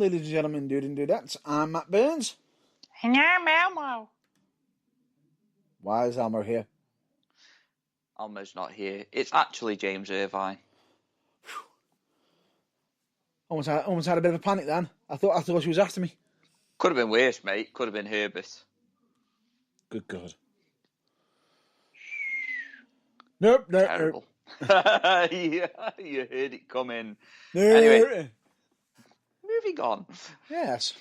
ladies and gentlemen, dude and dudettes. I'm Matt Burns. And I'm Elmo. Why is Elmo here? Elmo's not here. It's actually James Irvine. Almost had a bit of a panic then. I thought she was after me. Could have been worse, mate. Could have been Herbert. Good God. Nope. Terrible. Yeah, you heard it coming. No. Anyway, moving on. Yes.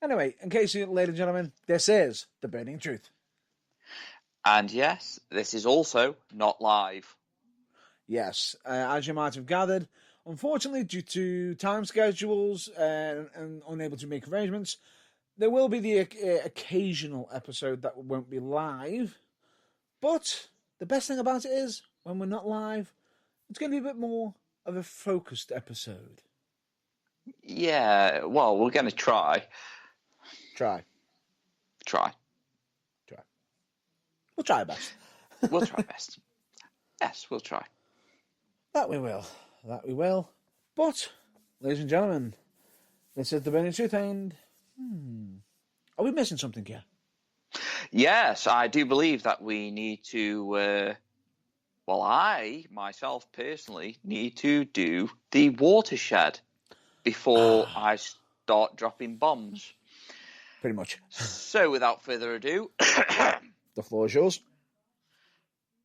Anyway, in case you, ladies and gentlemen, this is The Burning Truth. And yes, this is also not live. Yes, as you might have gathered, unfortunately, due to time schedules and unable to make arrangements, there will be the occasional episode that won't be live. But the best thing about it is, when we're not live, it's going to be a bit more of a focused episode. Yeah, well, we're going to try. Try. We'll try our best. We'll try best. Yes, we'll try. That we will. But, ladies and gentlemen, this is The Burning Truth, and are we missing something here? Yes, I do believe that we need to, I, myself personally, need to do the watershed before I start dropping bombs. Pretty much. So, without further ado, the floor is yours.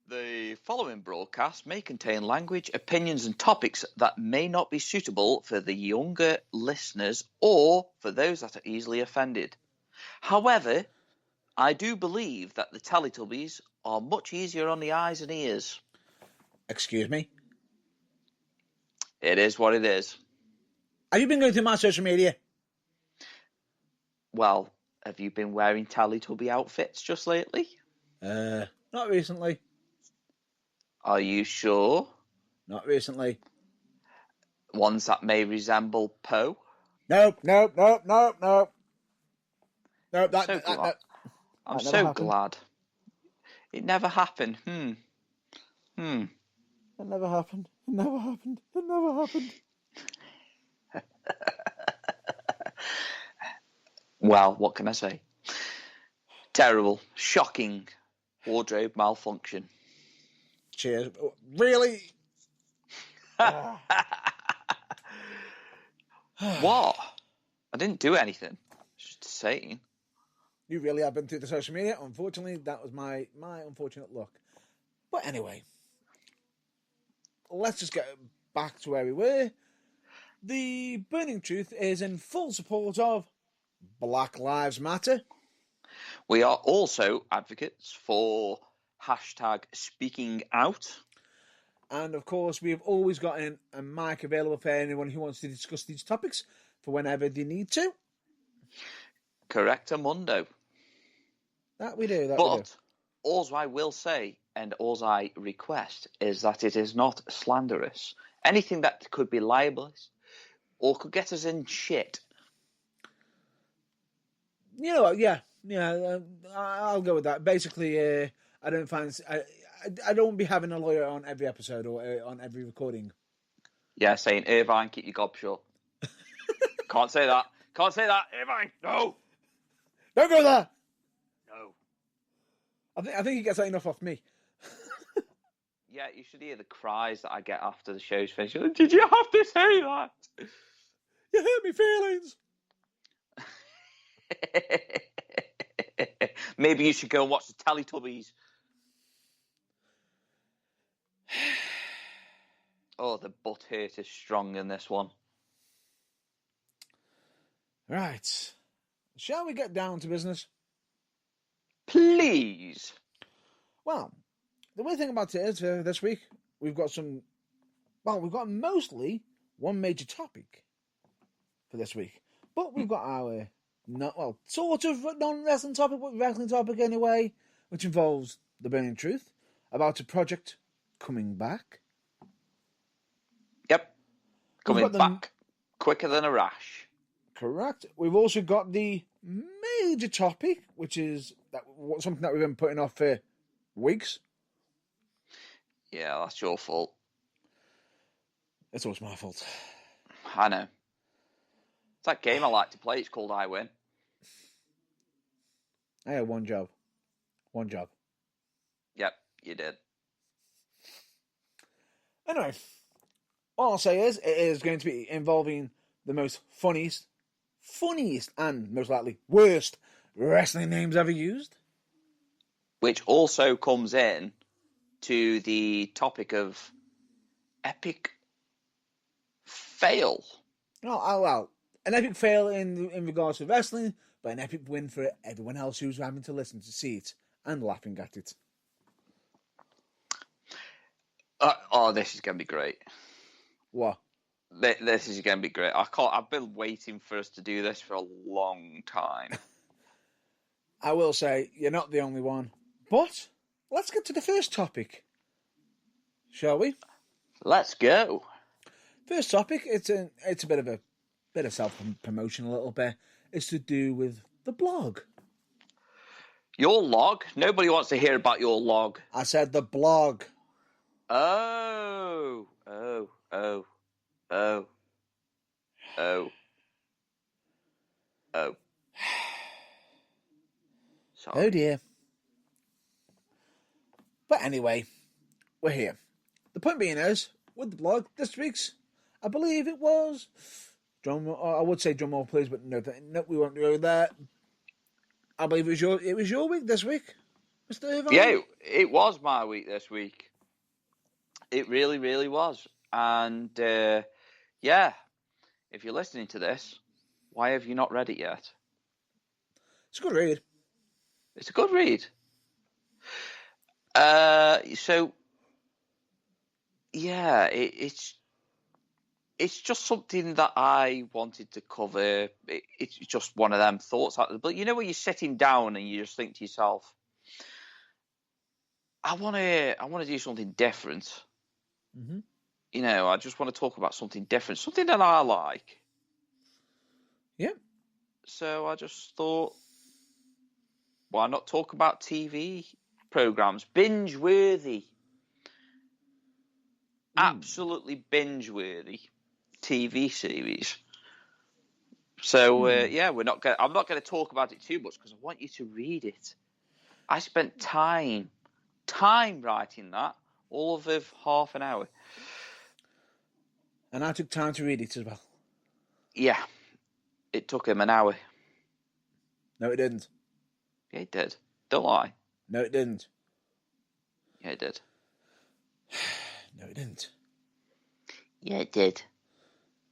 The following broadcast may contain language, opinions, and topics that may not be suitable for the younger listeners or for those that are easily offended. However, I do believe that the Teletubbies are much easier on the eyes and ears. Excuse me? It is what it is. Have you been going through my social media? Well, have you been wearing Teletubby outfits just lately? Not recently. Are you sure? Not recently. Ones that may resemble Poe? Nope. I'm so glad. It never happened. It never happened. Well, what can I say? Terrible, shocking wardrobe malfunction. Cheers. Really? What? I didn't do anything. Just saying. You really have been through the social media. Unfortunately, that was my unfortunate luck. But anyway, let's just get back to where we were. The Burning Truth is in full support of Black Lives Matter. We are also advocates for #speaking out. And of course, we have always got a mic available for anyone who wants to discuss these topics for whenever they need to. Correctamundo. That we do. But all I will say and all I request is that it is not slanderous. Anything that could be libelous or could get us in shit. You know what? Yeah. I'll go with that. Basically, I don't find I don't be having a lawyer on every episode or on every recording. Yeah, saying Irvine, keep your gob shut. Can't say that, Irvine. No, don't go there. No. I think he gets that enough off me. Yeah, you should hear the cries that I get after the show's finished. Did you have to say that? You hurt me feelings. Maybe you should go and watch the Teletubbies. Oh, the butt hurt is strong in this one. Right. Shall we get down to business? Please. Well, the weird thing about it is this week, we've got mostly one major topic for this week. But we've got our, sort of non-wrestling topic, but wrestling topic anyway, which involves The Burning Truth, about a project coming back. Yep. Coming back quicker than a rash. Correct. We've also got the major topic, which is something that we've been putting off for weeks. Yeah, that's your fault. It's always my fault. I know. It's that game I like to play. It's called I Win. I had one job. One job. Yep, you did. Anyway, all I'll say is it is going to be involving the most funniest, and most likely worst wrestling names ever used. Which also comes in to the topic of epic fail. Well, an epic fail in regards to wrestling, but an epic win for everyone else who's having to listen to see it and laughing at it. This is going to be great. What? This is going to be great. I've been waiting for us to do this for a long time. I will say, you're not the only one. But let's get to the first topic, shall we? Let's go. First topic, it's a bit of self-promotion a little bit. It's to do with the blog. Your log? Nobody wants to hear about your log. I said the blog. Oh. Sorry. Oh dear. But anyway, we're here. The point being is, with the blog, this week's, I believe it was, I would say drum roll please, but no, we won't go there. I believe it was your week this week, Mr. Irvine. Yeah, it was my week this week. It really, really was. And, yeah, if you're listening to this, why have you not read it yet? It's a good read. It's a good read. So, yeah, it's just something that I wanted to cover. It's just one of them thoughts. But you know when you're sitting down and you just think to yourself, I want to do something different. Mm-hmm. You know, I just want to talk about something different, something that I like. Yeah. So I just thought, why not talk about TV programs? Binge-worthy. Absolutely binge-worthy TV series. So, yeah, I'm not going to talk about it too much because I want you to read it. I spent time writing that, all of half an hour. And I took time to read it as well. Yeah, it took him an hour. No, it didn't. Yeah, it did. Don't lie. No, it didn't. Yeah, it did. No, it didn't. Yeah, it did.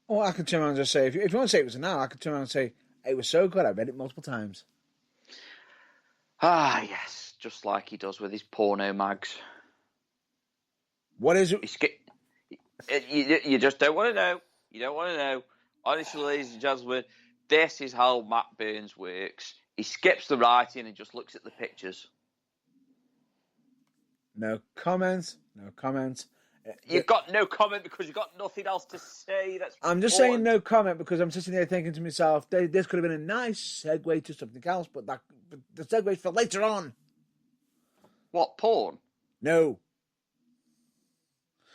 Or I could turn around and just say, if you want to say it was an hour, I could turn around and say, it was so good, I read it multiple times. Ah, yes. Just like he does with his porno mags. What is it? You just don't want to know. You don't want to know. Honestly, ladies and gentlemen, this is how Matt Burns works. He skips the writing and just looks at the pictures. No comments. No comments. You've got no comment because you've got nothing else to say. I'm just saying no comment because I'm sitting there thinking to myself, this could have been a nice segue to something else, but the segue's for later on. What, porn? No.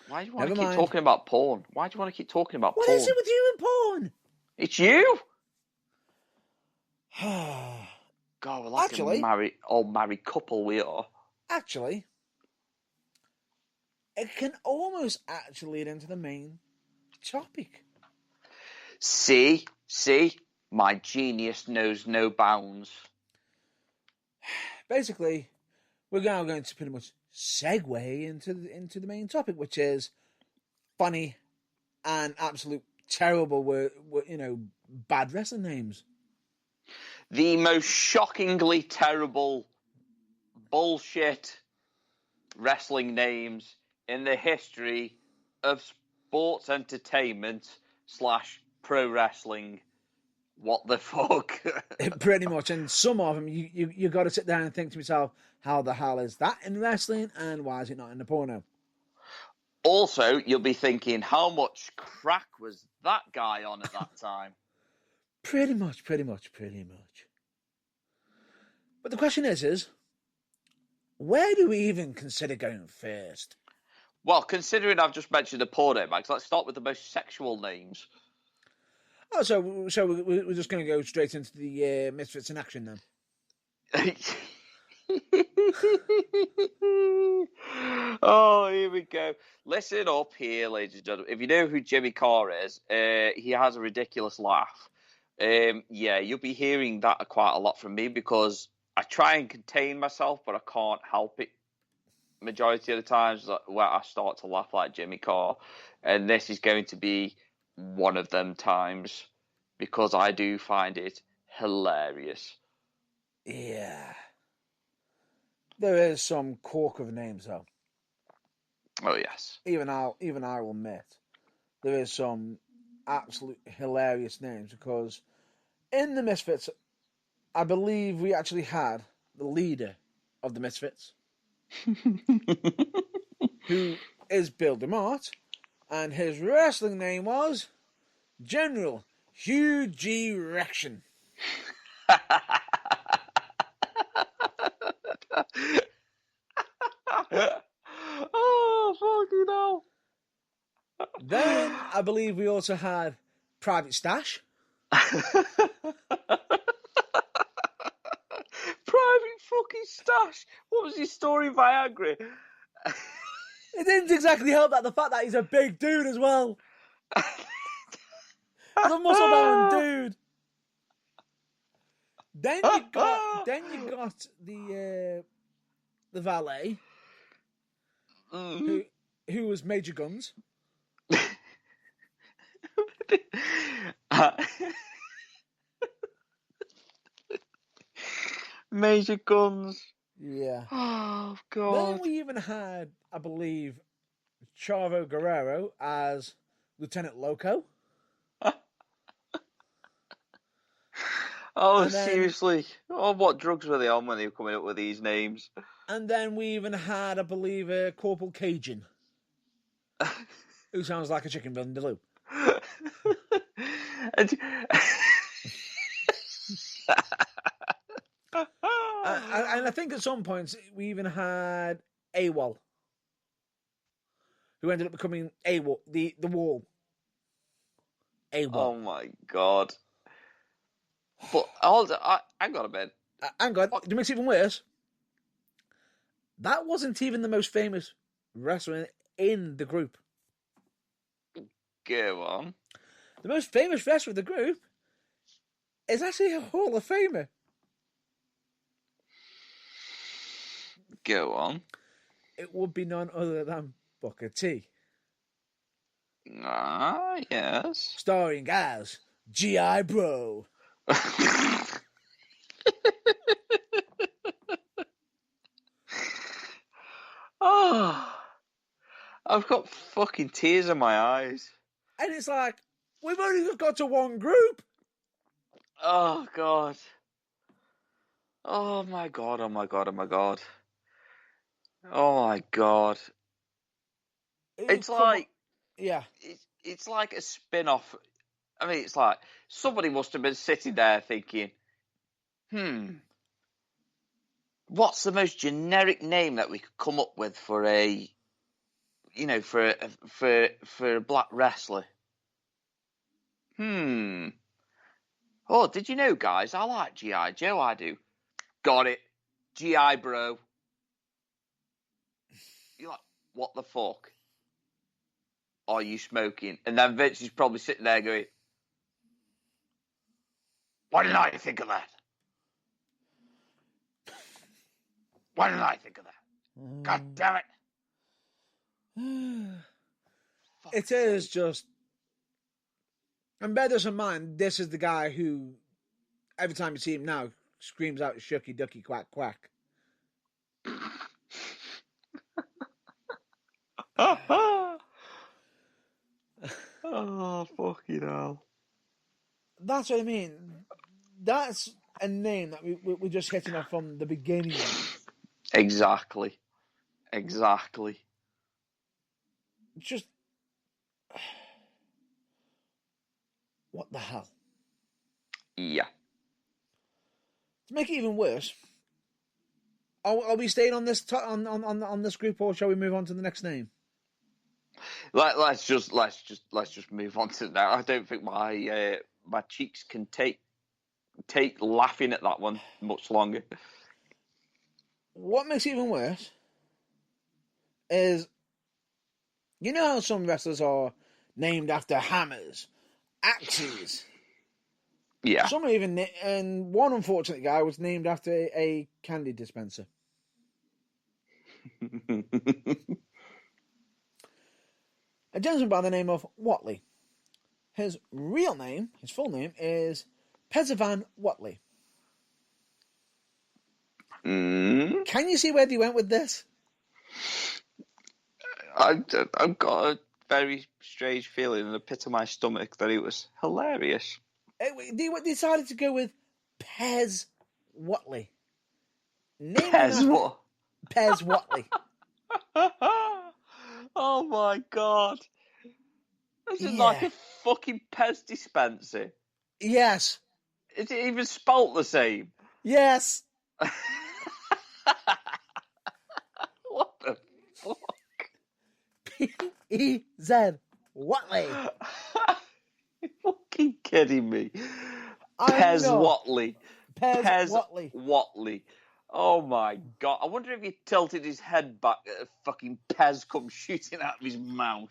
Why do you want to keep talking about porn? Why do you want to keep talking about porn? What is it with you and porn? It's you. God, we're like a married couple we are. Actually, it can almost actually lead into the main topic. See, my genius knows no bounds. Basically, we're now going to pretty much segue into the main topic, which is funny and absolute terrible, bad wrestling names. The most shockingly terrible bullshit wrestling names in the history of sports entertainment / pro wrestling. What the fuck? Pretty much. And some of them, you got to sit down and think to yourself, how the hell is that in wrestling and why is it not in the porno? Also, you'll be thinking, how much crack was that guy on at that time? Pretty much. But the question is, where do we even consider going first? Well, considering I've just mentioned the porno mags, let's start with the most sexual names. Oh, so we're just going to go straight into the Misfits in action then. Oh, here we go. Listen up here, ladies and gentlemen. If you know who Jimmy Carr is, he has a ridiculous laugh. Yeah, you'll be hearing that quite a lot from me because I try and contain myself, but I can't help it. Majority of the times where I start to laugh like Jimmy Carr, and this is going to be one of them times because I do find it hilarious. Yeah. There is some cork of names, though. Oh, yes. Even I will admit, there is some absolute hilarious names because in the Misfits, I believe we actually had the leader of the Misfits, who is Bill DeMott, and his wrestling name was General Hugh G. Rection. Oh, fucking hell. Then I believe we also had Private Stash. Private fucking Stash. What was his story in Viagra? It didn't exactly help that the fact that he's a big dude as well. He's a muscle bound dude. Then you got the valet, who was Major Guns. Major Guns. Yeah. Oh, God. Then we even had, I believe, Chavo Guerrero as Lieutenant Loco. Oh, And then- seriously. Oh, what drugs were they on when they were coming up with these names? And then we even had, I believe, Corporal Cajun, who sounds like a chicken vindaloo. And I think at some points we even had AWOL, who ended up becoming AWOL, the Wall. AWOL. Oh my God. But hold on, hang on a bit. Hang on, to make it even worse, that wasn't even the most famous wrestler in the group. Go on. The most famous wrestler of the group is actually a Hall of Famer. Go on. It would be none other than Booker T. Ah, yes. Starring as G.I. Bro. Oh, I've got fucking tears in my eyes. And it's like, we've only just got to one group. Oh, God. Oh, my God, oh, my God, oh, my God. Oh, my God. It's like... Yeah. It's like a spin-off. I mean, it's like somebody must have been sitting there thinking, what's the most generic name that we could come up with for a, for a black wrestler? Oh, did you know, guys? I like G.I. Joe. I do. Got it. G.I. Bro. You're like, what the fuck are you smoking? And then Vince is probably sitting there going, why didn't I think of that? Why didn't I think of that? God damn it. It is just... And bear this in mind, this is the guy who, every time you see him now, screams out shucky ducky quack quack. Oh, fucking hell. That's what I mean. That's a name that we're just hitting off from the beginning. Exactly. It's just... What the hell? Yeah. To make it even worse, are we staying on this on this group, or shall we move on to the next name? Let's just move on to that. I don't think my my cheeks can take laughing at that one much longer. What makes it even worse is, you know how some wrestlers are named after hammers, axes. Yeah. Some are even, and one unfortunate guy was named after a candy dispenser. A gentleman by the name of Watley. His real name, his full name, is Pezavan Watley. Can you see where they went with this? I've got a very strange feeling in the pit of my stomach that it was hilarious. They decided to go with Pez Watley. Pez what? Pez Watley. Oh my god. This is like a fucking Pez dispenser. Yes. Is it even spelt the same? Yes. What the fuck? P-E-Z Watley. You're fucking kidding me. Pez Watley. Pez Watley. Watley. Oh my god. I wonder if he tilted his head back at a fucking Pez come shooting out of his mouth.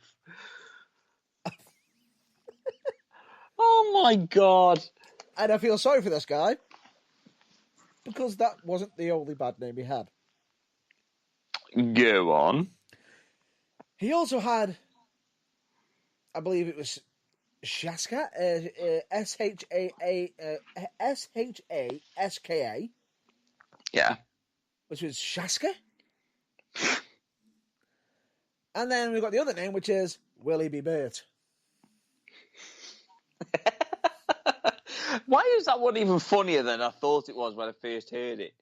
Oh my god. And I feel sorry for this guy, because that wasn't the only bad name he had. Go on. He also had, I believe it was Shaska, S-H-A-S-K-A, Yeah. which was Shaska. And then we've got the other name, which is Willie B. Burt. Why is that one even funnier than I thought it was when I first heard it?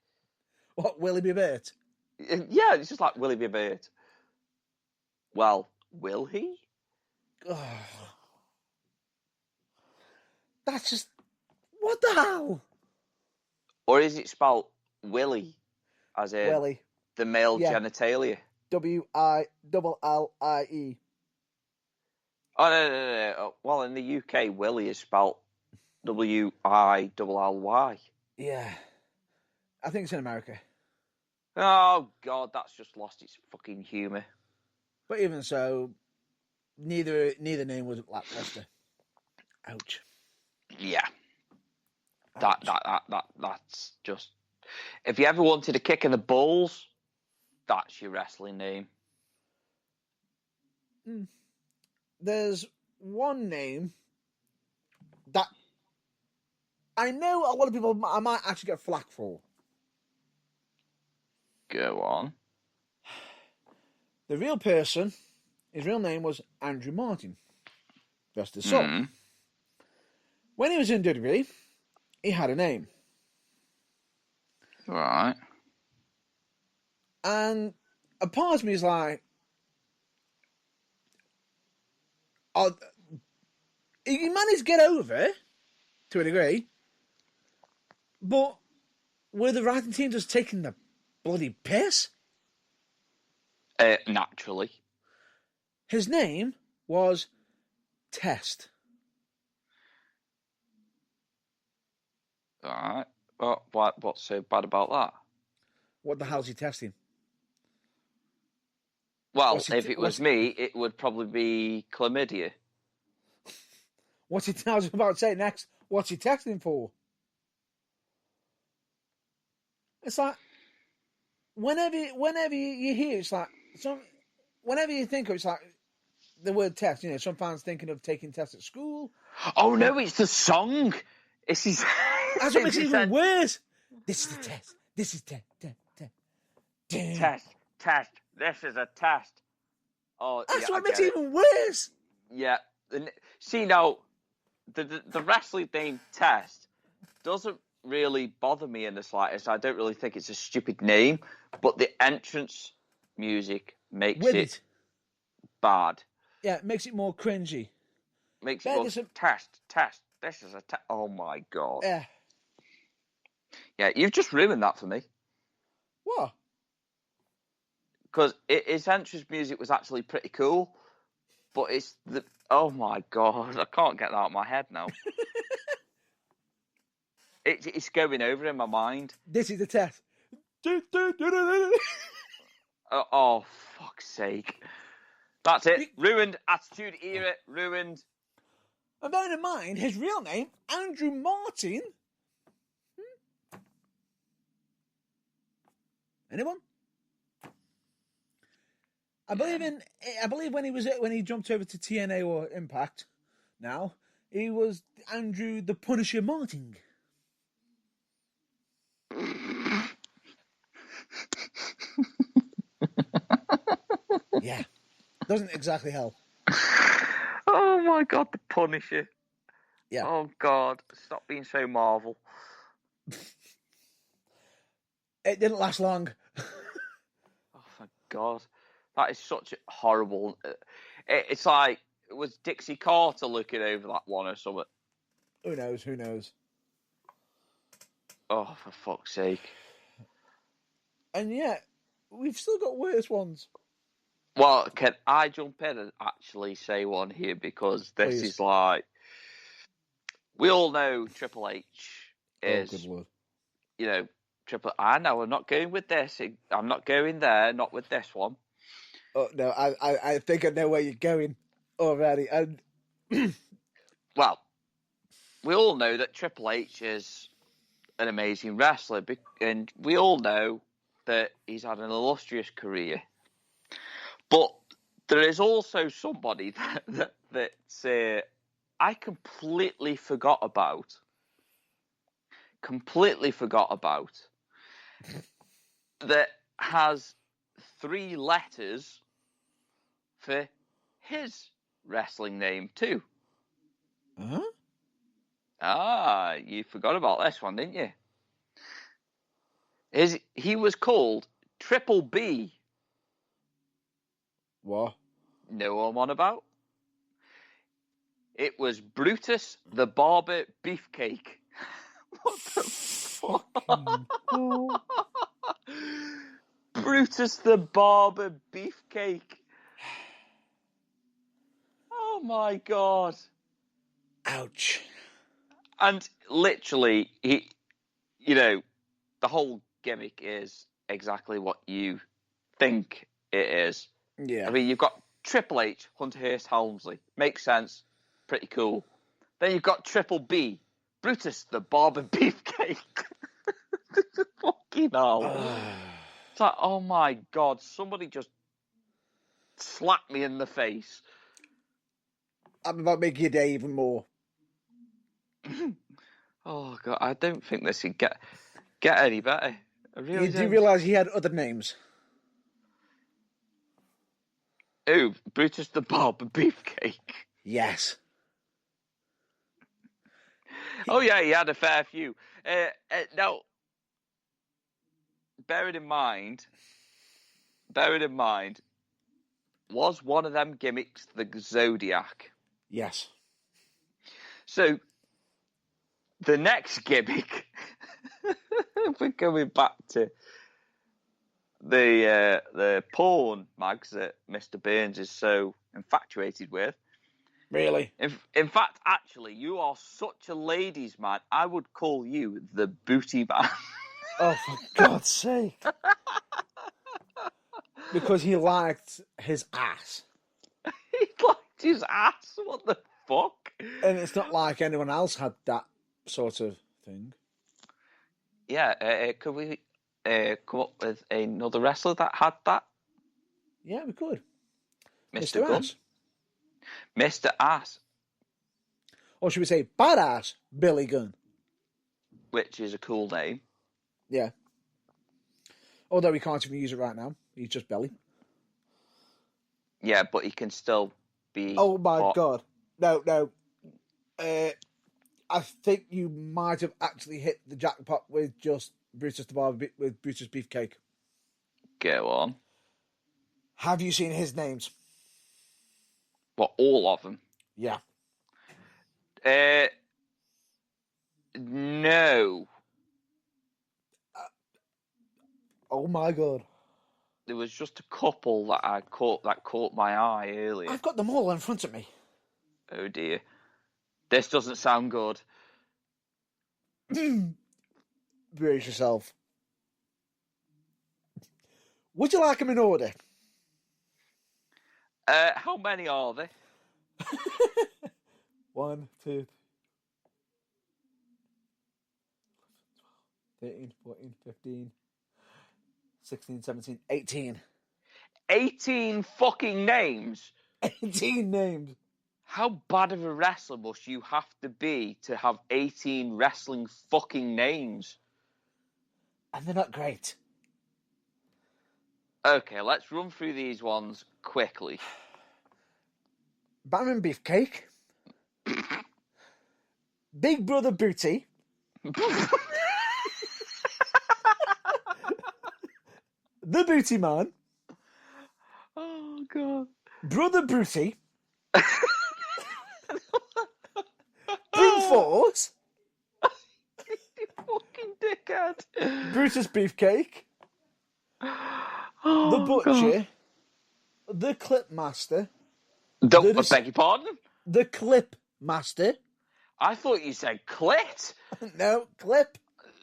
What, Willie B. Burt? Yeah, it's just like Willie B. Burt. Well, will he? Oh. That's just... What the hell? Or is it spelled Willie, as in Willie. The male genitalia? W-I-L-L-I-E. Oh, no. Well, in the UK, Willie is spelled W-I-L-L-Y. Yeah. I think it's in America. Oh, God, that's just lost its fucking humour. But even so, neither name was lackluster. Ouch. Yeah. That's just... If you ever wanted a kick in the balls, that's your wrestling name. There's one name that I know a lot of people I might actually get flack for. Go on. The real person, his real name was Andrew Martin. Rest his soul. When he was in WWE, he had a name. Right. And a part of me is like, he managed to get over to a degree, but were the writing team just taking the bloody piss? Naturally. His name was Test. Right. What's so bad about that? What the hell's he testing? Well, if it was me, it would probably be chlamydia. What's he tells about to say next? What's he testing for? It's like whenever you hear, it's like whenever you think of, it's like the word test. You know, some fans thinking of taking tests at school. Oh no, it's the song. It's his. That's what makes it even worse. This is the test. This is test. Test. This is a test. Oh, that's what makes it even worse. Yeah. See now, the wrestling name Test doesn't really bother me in the slightest. I don't really think it's a stupid name, but the entrance music makes it bad. Yeah, it makes it more cringy. Makes it more test. This is a test. Oh my god. Yeah. Yeah, you've just ruined that for me. What? Because his entrance music was actually pretty cool, but it's the... Oh my god, I can't get that out of my head now. It's going over in my mind. This is the test. Oh, fuck's sake. That's it. Ruined. Attitude Era. Ruined. And bearing in mind, his real name, Andrew Martin. Anyone? I believe when he jumped over to TNA or Impact, now he was Andrew the Punisher Martin. Yeah, doesn't exactly help. Oh my God, the Punisher. Yeah. Oh God, stop being so Marvel. It didn't last long. Oh my God, that is such a horrible. It's like it was Dixie Carter looking over that one or something. Who knows? Who knows? Oh, for fuck's sake! And yet, we've still got worse ones. Well, can I jump in and actually say one here, because this Please. is like, we all know Triple H is, good Lord. you know, I know I'm not going with this. I'm not going there. Not with this one. Oh no, I think I know where you're going already. And Well, we all know that Triple H is an amazing wrestler, and we all know that he's had an illustrious career. But there is also somebody that I completely forgot about. That has 3 letters for his wrestling name too. huh? Ah, you forgot about this one, didn't you? He was called Triple B. What? Know what I'm on about? It was Brutus the Barber Beefcake. What the fuck? Oh. Brutus the Barber Beefcake. Oh my God. Ouch. And literally, the whole gimmick is exactly what you think it is. Yeah. I mean, you've got Triple H, Hunter Hearst Helmsley. Makes sense. Pretty cool. Then you've got Triple B, Brutus the Barber Beefcake. Fucking hell. It's like, oh my God, somebody just slapped me in the face. I'm about to make your day even more. Oh God, I don't think this can get any better. I really You do don't. realise he had other names? Ooh, Brutus the Barber Beefcake. Yes. Oh yeah, he had a fair few. Now, bearing in mind, was one of them gimmicks the Zodiac? Yes. So, the next gimmick, we're going back to the porn mags that Mr. Burns is so infatuated with. Really? In fact, actually, you are such a ladies' man. I would call you the booty man. Oh, for God's sake. Because he liked his ass. He liked his ass. What the fuck? And it's not like anyone else had that sort of thing. Yeah, could we come up with another wrestler that had that? Yeah, we could. Mr. Mr. Gunn? Ass. Mr. Ass, Or should we say Badass Billy Gunn? which is a cool name. Yeah. Although we can't even use it right now. He's just Belly. Yeah, but he can still be... Oh my God. No. I think you might have actually hit the jackpot with just Brutus the Barber with Brutus Beefcake. Go on. Have you seen his names? What, all of them? Yeah. No. Oh my God. There was just a couple that caught my eye earlier. I've got them all in front of me. Oh dear. This doesn't sound good. Brace yourself. Would you like them in order? How many are there? 1, 2, 13, 14, 15, 16, 17, 18. 18 fucking names? 18 names. How bad of a wrestler must you have to be to have 18 wrestling fucking names? And they're not great. Okay, let's run through these ones quickly. Baron Beefcake. Big Brother Booty. The Booty Man. Oh, God. Brother Booty. Brute Force. You fucking dickhead. Brutus Beefcake. Oh, The Butcher. God. The Clip Master. Beg your pardon? The Clip Master. I thought you said clit. No, Clip.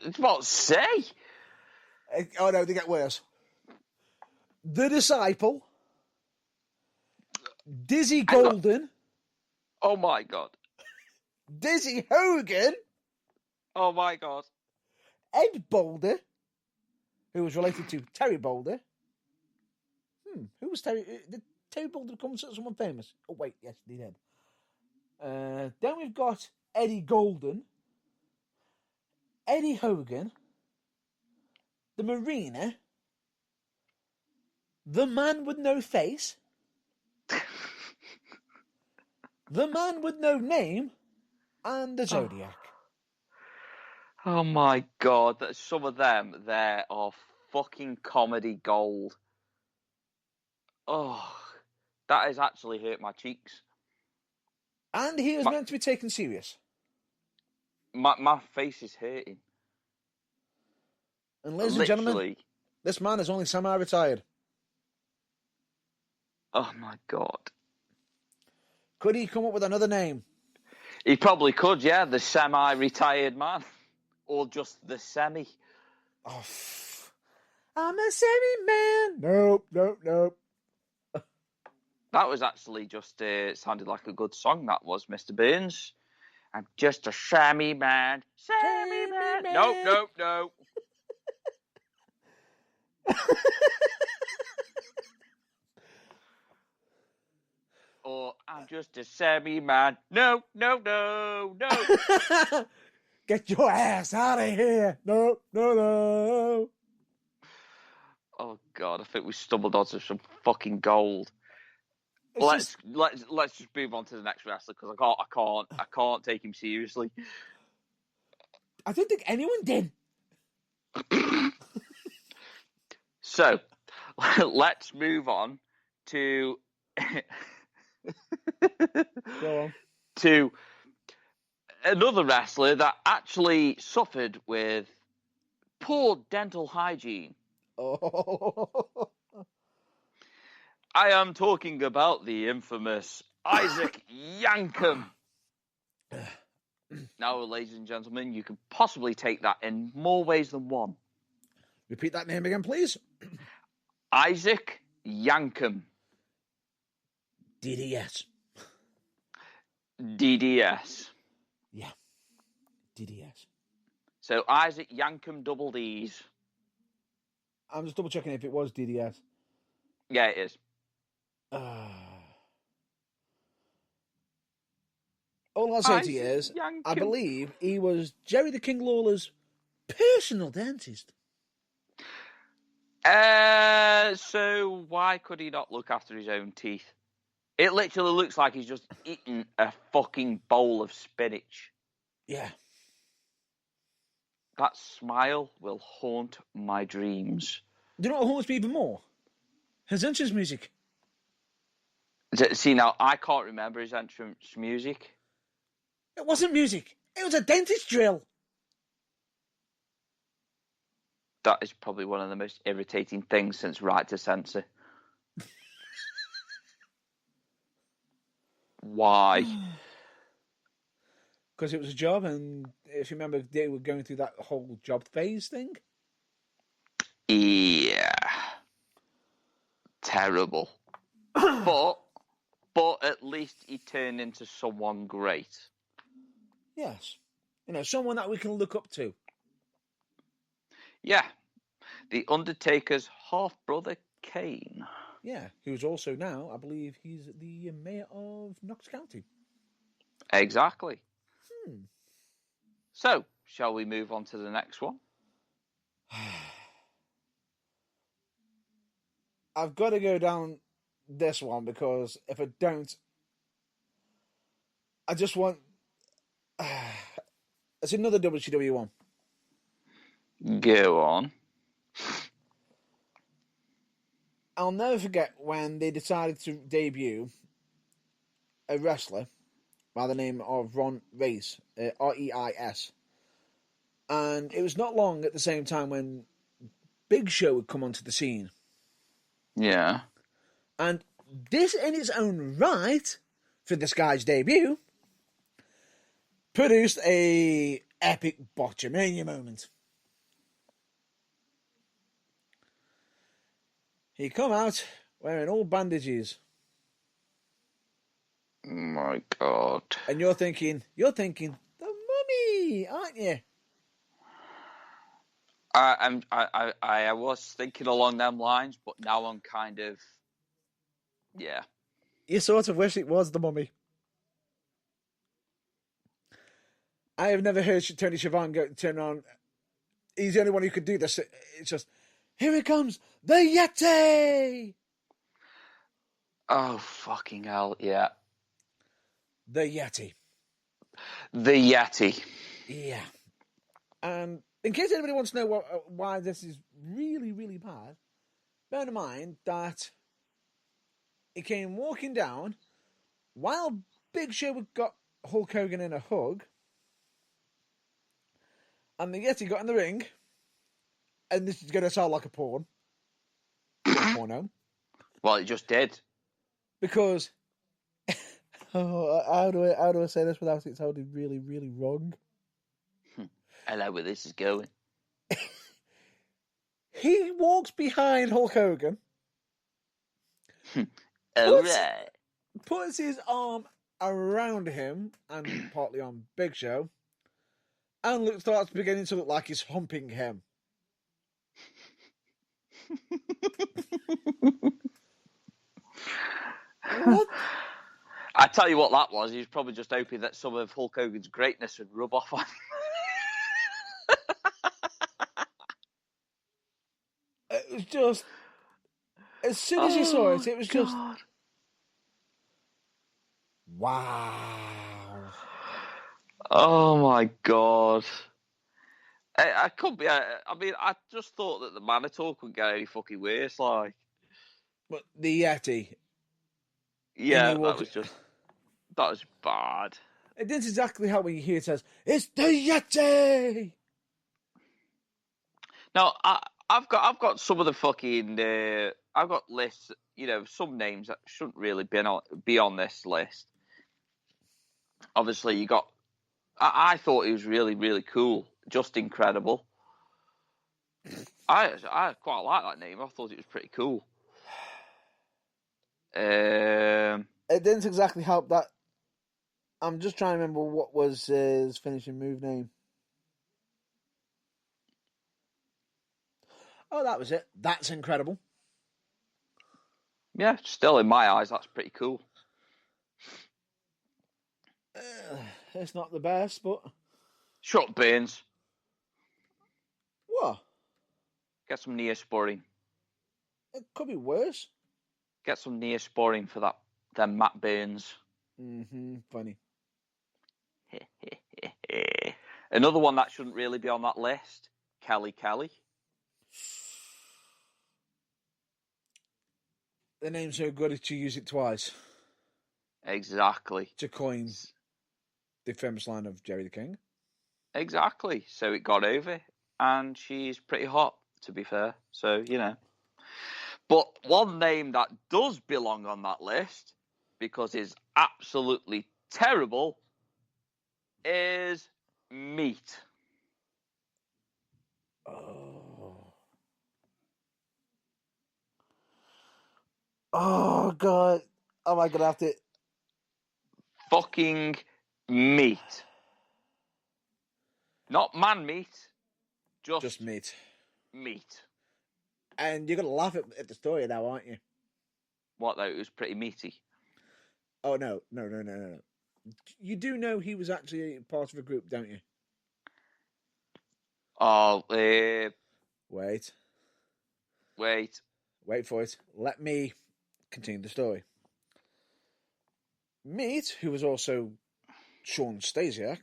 It's about say. Oh no, they get worse. The Disciple. Dizzy Golden. Oh my God. Dizzy Hogan. Oh my God. Ed Boulder, who was related to Terry Boulder. Who was Terry? Did Terry Boulder become someone famous? Oh wait, yes, he did. Then we've got Eddie Golden, Eddie Hogan, the Marina, the Man with No Face, the Man with No Name, and the Zodiac. Oh my God. Some of them there are fucking comedy gold. Oh, that has actually hurt my cheeks. And he was meant to be taken serious. My face is hurting. And ladies and gentlemen, this man is only semi-retired. Oh my God. Could he come up with another name? He probably could, yeah. The semi-retired man. Or just the semi. Oh, I'm a semi-man. Nope. That was actually just, sounded like a good song, that was, Mr. Burns. I'm just a semi-man. Semi-man. Nope. Or I'm just a semi-man. No. Get your ass out of here. No. Oh God, I think we stumbled onto some fucking gold. Let's just move on to the next wrestler because I can't take him seriously. I don't think anyone did. So, let's move on to Go on. to another wrestler that actually suffered with poor dental hygiene. Oh. I am talking about the infamous Isaac Yankem. Now, ladies and gentlemen, you can possibly take that in more ways than one. Repeat that name again, please. Isaac Yankem. DDS. Yeah. DDS. So Isaac Yankem double D's. I'm just double checking if it was DDS. Yeah, it is. All I'll say to you is, I believe he was Jerry the King Lawler's personal dentist. So why could he not look after his own teeth? It literally looks like he's just eaten a fucking bowl of spinach. Yeah. That smile will haunt my dreams. Do you know what haunts me even more? His entrance music. See, now, I can't remember his entrance music. It wasn't music. It was a dentist drill. That is probably one of the most irritating things since Right to Censor. Why? because it was a job, and if you remember, they were going through that whole job phase thing. Yeah. Terrible. But at least he turned into someone great. Yes. Someone that we can look up to. Yeah. The Undertaker's half-brother, Kane. Yeah, who's also now, I believe, he's the mayor of Knox County. Exactly. So, shall we move on to the next one? I've got to go down this one because if I don't, I just want. It's another WCW one. Go on. I'll never forget when they decided to debut a wrestler by the name of Ron Reis, Reis. And it was not long at the same time when Big Show would come onto the scene. Yeah. And this in its own right, for this guy's debut, produced a epic botchamania moment. He come out wearing all bandages. Oh my God. And you're thinking, the Mummy, aren't you? I was thinking along them lines, but now I'm kind of, yeah. You sort of wish it was the Mummy. I have never heard Tony Schiavone turn on. He's the only one who could do this. It's just, here it comes, the Yeti! Oh, fucking hell, yeah. The Yeti. The Yeti. Yeah. And in case anybody wants to know why this is really, really bad, bear in mind that he came walking down while Big Show got Hulk Hogan in a hug, and the Yeti got in the ring, and this is going to sound like a porno. Well, it just did. Because, how do I say this without it sounding really, really wrong? I know where this is going. He walks behind Hulk Hogan. Puts his arm around him and partly on Big Show, and starts beginning to look like he's humping him. What? I tell you what that was. He was probably just hoping that some of Hulk Hogan's greatness would rub off on him. It was just, as soon as you saw it, it was just, wow. Oh my God. I could be. I mean, I just thought that the Manitou couldn't get any fucking worse. Like, But the Yeti. yeah, that was bad. It did exactly how when you hear it says, "It's the Yeti." Now, I've got some of the fucking. I've got lists. Some names that shouldn't really be on this list. Obviously, you got. I thought he was really, really cool. Just incredible. I quite like that name. I thought it was pretty cool. It didn't exactly help that. I'm just trying to remember what was his finishing move name. Oh, that was it. That's incredible. Yeah, still in my eyes, that's pretty cool. It's not the best, but... Shut up, Burns. What? Get some Neosporin. It could be worse. Get some Neosporin for that. Then Matt Burns. Funny. Another one that shouldn't really be on that list. Kelly. The name's so good that you use it twice. Exactly. To coin the famous line of Jerry the King. Exactly. So it got over. And she's pretty hot, to be fair. So, But one name that does belong on that list, because it's absolutely terrible, is meat. Oh, God. Am I going to have to... Fucking meat. Not man meat. Just meat. Meat. And you're going to laugh at the story now, aren't you? What, though? It was pretty meaty. Oh, no. You do know he was actually part of a group, don't you? Oh, Wait for it. Let me continue the story. Meat, who was also Sean Stasiak,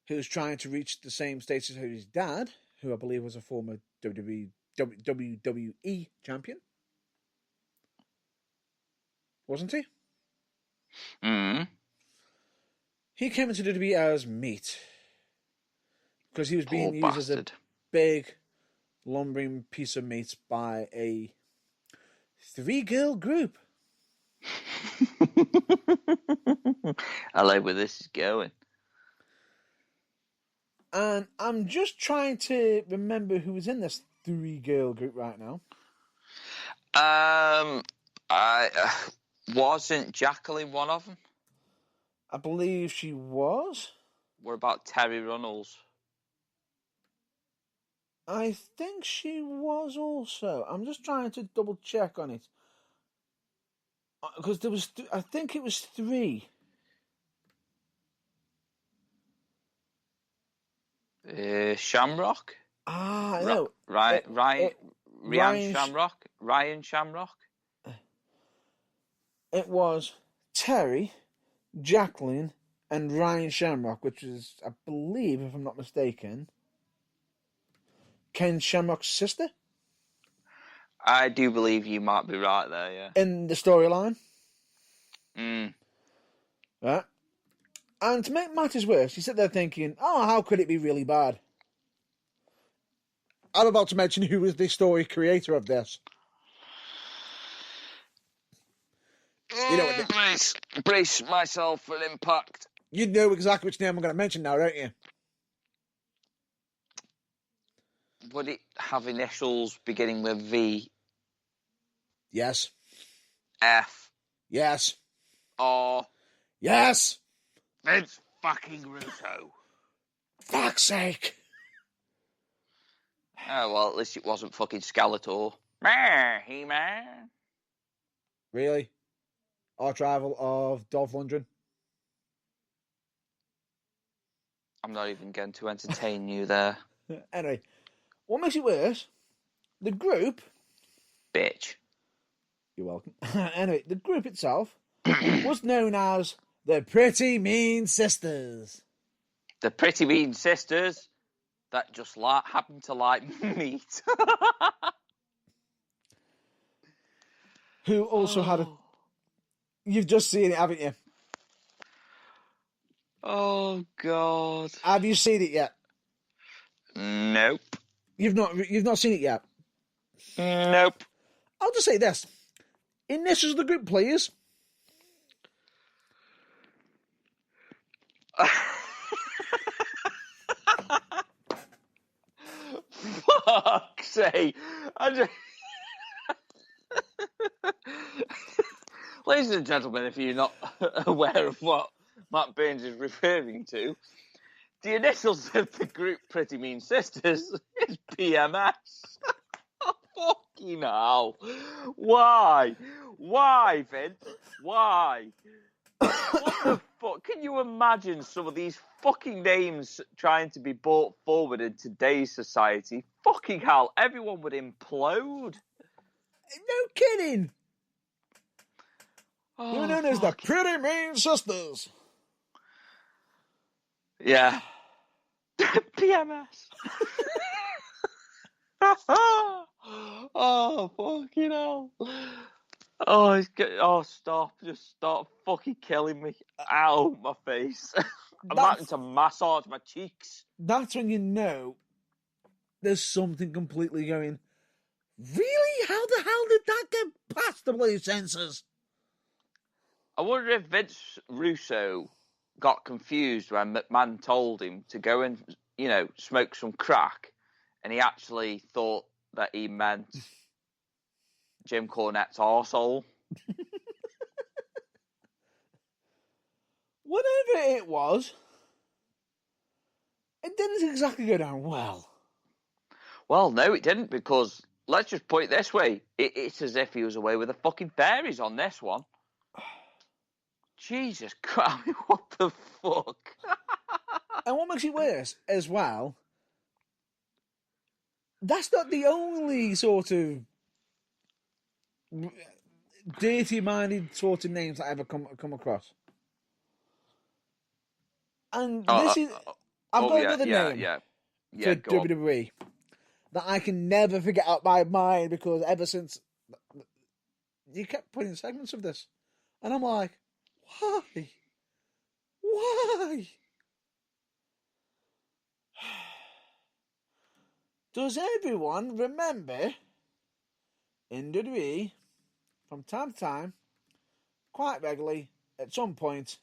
who was trying to reach the same status as his dad, who I believe was a former WWE champion. Wasn't he? He came into WWE as Meat because he was being used as a big, lumbering piece of meat by a 3-girl group. I like where this is going. And I'm just trying to remember who was in this 3-girl group right now. I wasn't Jacqueline one of them? I believe she was. What about Terry Runnels? I think she was also. I'm just trying to double check on it. Because there was, I think it was 3. Shamrock? No. Ryan Shamrock? Ryan Shamrock? It was Terry, Jacqueline, and Ryan Shamrock, which is, I believe, if I'm not mistaken, Ken Shamrock's sister. I do believe you might be right there, yeah. In the storyline. Right. And to make matters worse, you sit there thinking, oh, how could it be really bad? I'm about to mention who was the story creator of this. You know what? Brace myself for impact. You know exactly which name I'm going to mention now, don't you? Would it have initials beginning with V? Yes. F? Yes. R? Yes. Vince fucking Russo. Fuck's sake. Oh, well, at least it wasn't fucking Skeletor. He-Man. Really? Arch rival of Dolph Lundgren? I'm not even going to entertain you there. Anyway, what makes it worse, the group... Bitch. You're welcome. Anyway, the group itself was known as the Pretty Mean Sisters. The Pretty Mean Sisters that just happen to like meat. Who also had a... You've just seen it, haven't you? Oh, God. Have you seen it yet? Nope. You've not seen it yet? Nope. I'll just say this. Initials of the group, please. Fuck's sake. Ladies and gentlemen, if you're not aware of what Matt Burns is referring to, the initials of the group Pretty Mean Sisters is PMS. Fucking hell. Why? Why, Vince? Why? What the fuck? Can you imagine some of these fucking names trying to be brought forward in today's society? Fucking hell, everyone would implode. No kidding. Oh, They were known as the Pretty Mean Sisters. Yeah. PMS. Oh, fucking hell. Oh, stop. Just stop fucking killing me. Ow, my face. I'm having to massage my cheeks. That's when you know there's something completely going, really? How the hell did that get past the bloody censors? I wonder if Vince Russo got confused when McMahon told him to go and, smoke some crack, and he actually thought that he meant Jim Cornette's arsehole. Whatever it was, it didn't exactly go down well. Well, no, it didn't, because let's just put it this way. It's as if he was away with the fucking fairies on this one. Jesus Christ, what the fuck? And what makes it worse as well, that's not the only sort of dirty-minded sort of names that I ever come across. And this is... I've got another name for WWE that I can never forget out my mind, because ever since you kept putting segments of this, and I'm like, why? Why? Does everyone remember in WWE from time to time, quite regularly, at some point,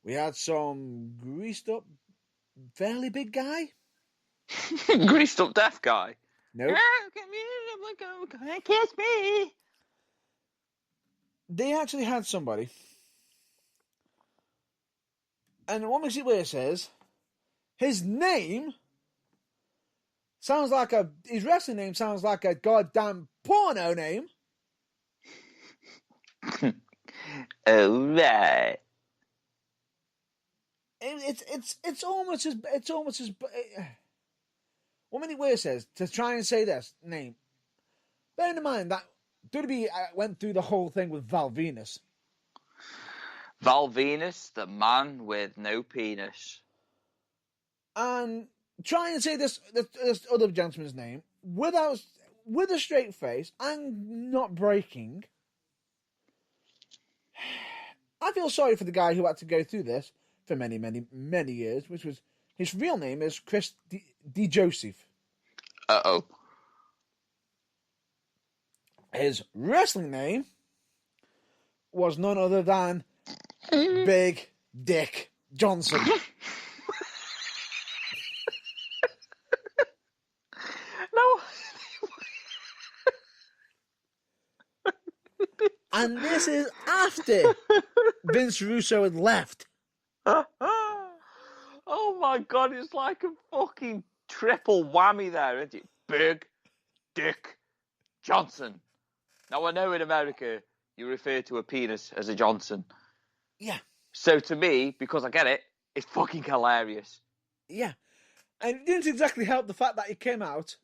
we had some greased up, fairly big guy? Greased up deaf guy? Nope. Kiss me. They actually had somebody. And what makes it worse is, his name sounds like his wrestling name sounds like a goddamn porno name. Oh, right. It's almost as what many worse is to try and say this name. Bearing in mind that WWE went through the whole thing with Val Venus. Val Venus, the man with no penis. And try and say this other gentleman's name with a straight face and not breaking. I feel sorry for the guy who had to go through this for many, many, many years, which was, his real name is Chris D. Joseph. Uh-oh. His wrestling name was none other than Big Dick Johnson. No. And this is after Vince Russo had left. Oh my God, it's like a fucking triple whammy there, isn't it? Big Dick Johnson. Now, I know in America you refer to a penis as a Johnson. Yeah. So to me, because I get it, it's fucking hilarious. Yeah. And it didn't exactly help the fact that he came out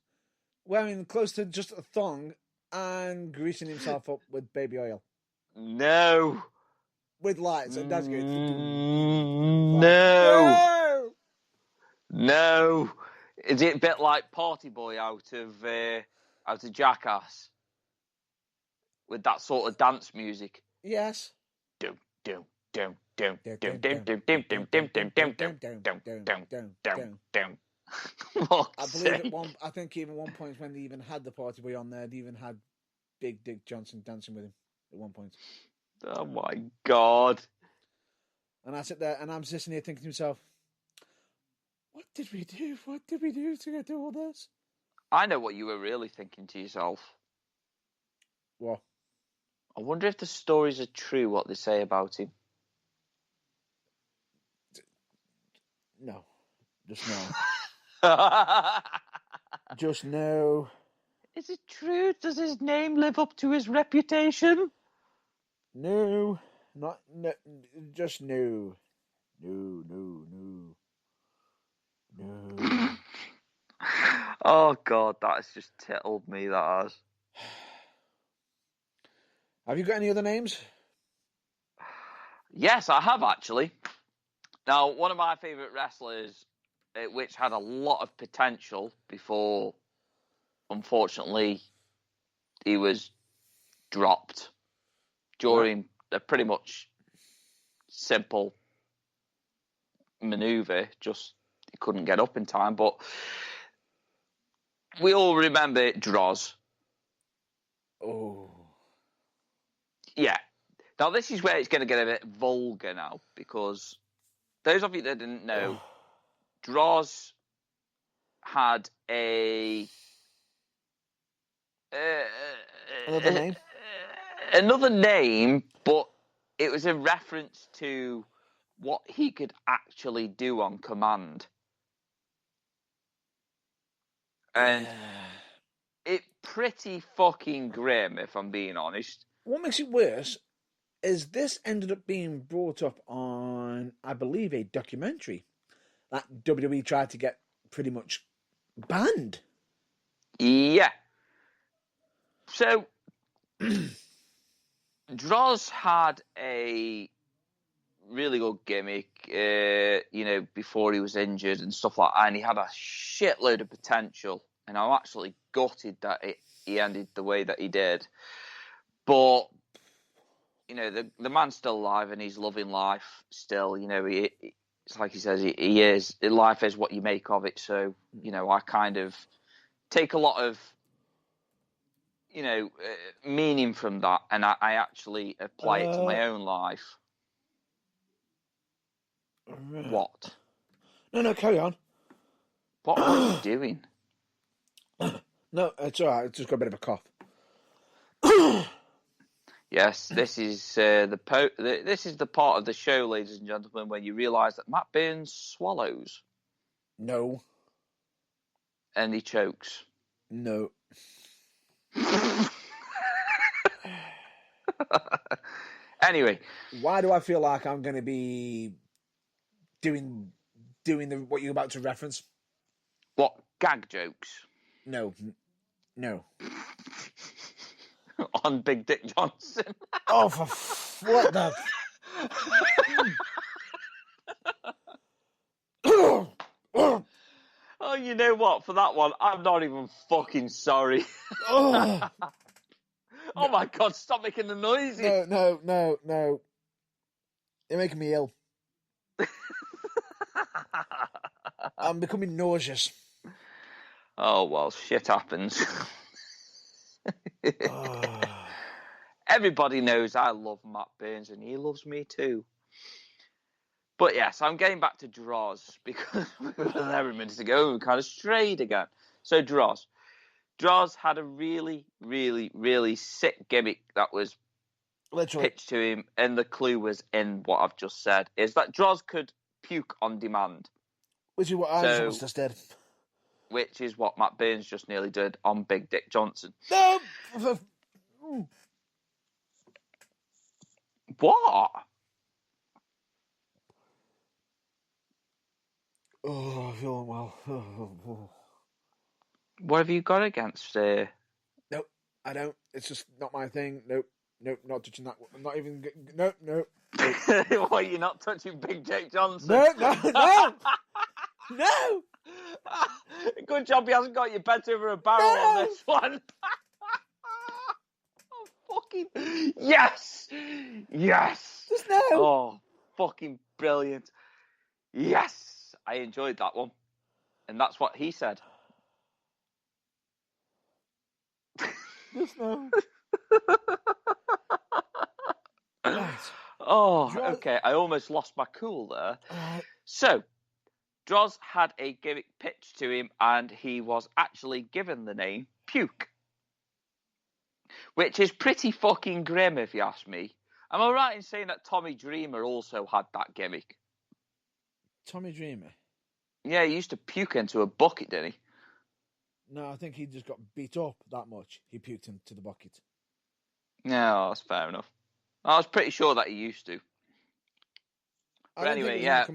wearing close to just a thong and greasing himself up with baby oil. No. With lights. And that's good. No. No. Is it a bit like Party Boy out of Jackass? With that sort of dance music? Yes. Dum, dum, dum, I think even one point when they even had the Party Boy on there, they even had Big Dick Johnson dancing with him at one point. Oh my God. And I sit there and I'm sitting here thinking to myself, what did we do? What did we do to get to all this? I know what you were really thinking to yourself. What? I wonder if the stories are true, what they say about him. No. Just no. Just no. Is it true? Does his name live up to his reputation? No. Not no. Just no. No. Oh God, that has just tickled me, that has. Have you got any other names? Yes, I have actually. Now, one of my favourite wrestlers, which had a lot of potential before, unfortunately, he was dropped during a pretty much simple manoeuvre. Just he couldn't get up in time. But we all remember Droz. Oh. Yeah. Now, this is where it's going to get a bit vulgar now, because those of you that didn't know, Droz had another name, but it was a reference to what he could actually do on command. And it's pretty fucking grim, if I'm being honest. What makes it worse is this ended up being brought up on, I believe, a documentary that WWE tried to get pretty much banned. Yeah. So, Droz had a really good gimmick, before he was injured and stuff like that, and he had a shitload of potential, and I'm actually gutted that he ended the way that he did. But, the man's still alive and he's loving life still. It's like he says, he is. Life is what you make of it. So, I kind of take a lot of, meaning from that, and I actually apply it to my own life. What? No, carry on. What are you doing? No, it's all right. I just got a bit of a cough. Yes, this is this is the part of the show, ladies and gentlemen, when you realise that Matt Burns swallows. No. And he chokes. No. Anyway, why do I feel like I'm going to be doing what you're about to reference? What, gag jokes? No. On Big Dick Johnson. Oh, what the? Oh, you know what? For that one, I'm not even fucking sorry. Oh my God! Stop making the noises. No. You're making me ill. I'm becoming nauseous. Oh well, shit happens. Everybody knows I love Matt Burns, and he loves me too. But yes, I'm getting back to Droz, because we were there a minute ago and we kind of strayed again. So Droz had a really, really, really sick gimmick that was pitched to him, and the clue was in what I've just said, is that Droz could puke on demand. Which is what I just did. Which is what Matt Burns just nearly did on Big Dick Johnson. No! What? Oh, I feel unwell. What have you got against? Nope, I don't. It's just not my thing. Nope, not touching that. I'm not even. Nope. Why you're not touching Big Dick Johnson? No. No. Good job he hasn't got your bent over a barrel on this one. Oh, fucking yes! Just no. Oh, fucking brilliant! Yes, I enjoyed that one, and that's what he said. Just no. Right. Oh, okay. I almost lost my cool there. So, Droz had a gimmick pitched to him, and he was actually given the name Puke, which is pretty fucking grim, if you ask me. Am I right in saying that Tommy Dreamer also had that gimmick? Tommy Dreamer? Yeah, he used to puke into a bucket, didn't he? No, I think he just got beat up that much. He puked into the bucket. No, that's fair enough. I was pretty sure that he used to. But anyway, yeah.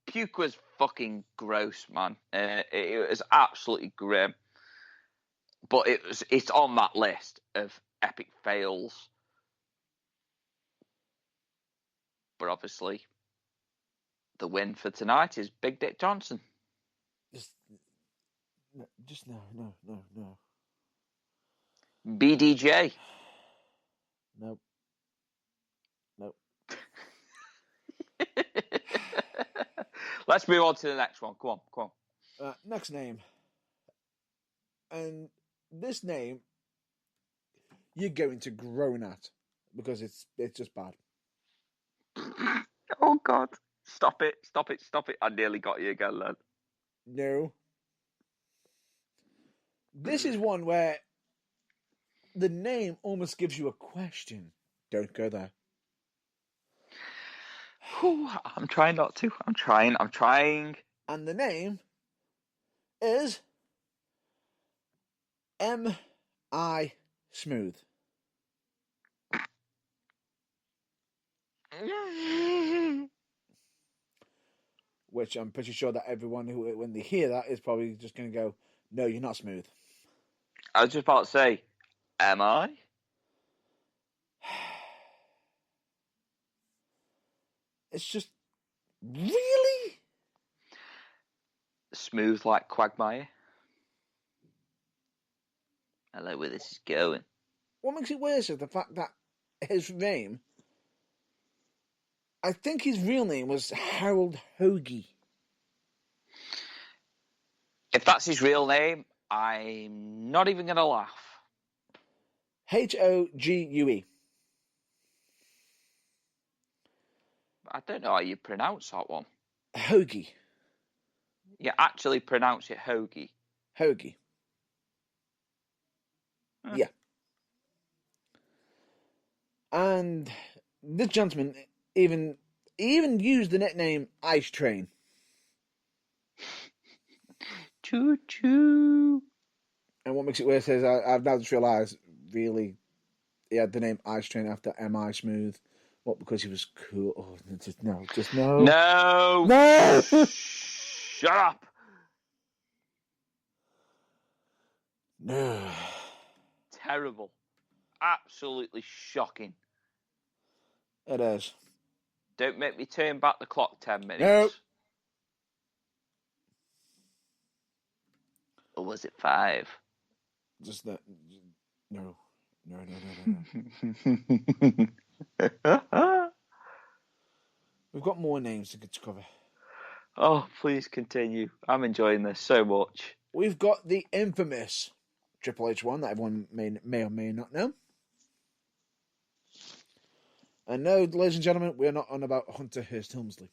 Puke was fucking gross, man. It was absolutely grim. But it's on that list of epic fails. But obviously, the win for tonight is Big Dick Johnson. Just no. BDJ. Nope. Let's move on to the next one. Come on. Next name. And this name, you're going to groan at. because it's just bad. Oh God! Stop it! Stop it! Stop it! I nearly got you again, lad. No. This is one where the name almost gives you a question. Don't go there. I'm trying not to. I'm trying. And the name is M.I. Smooth. Which I'm pretty sure that everyone who, when they hear that, is probably just going to go, no, you're not smooth. I was just about to say, am I? It's just, really? Smooth like Quagmire. I like where this is going. What makes it worse is the fact that his name, I think his real name was Harold Hoagie. If that's his real name, I'm not even going to laugh. Hogue. I don't know how you pronounce that one. Hoagie. You actually pronounce it Hoagie. Hoagie. Yeah. And this gentleman even used the nickname Ice Train. Choo choo. And what makes it worse is I've now just realised, really, he had the name Ice Train after M.I. Smooth. What, because he was cool? Oh, no. No! No! Shut up! No. Terrible. Absolutely shocking. It is. Don't make me turn back the clock 10 minutes. Nope. Or was it 5? Just that. No. We've got more names to cover. Oh, please continue. I'm enjoying this so much. We've got the infamous Triple H one that everyone may or may not know. And no, ladies and gentlemen, we're not on about Hunter Hearst Helmsley.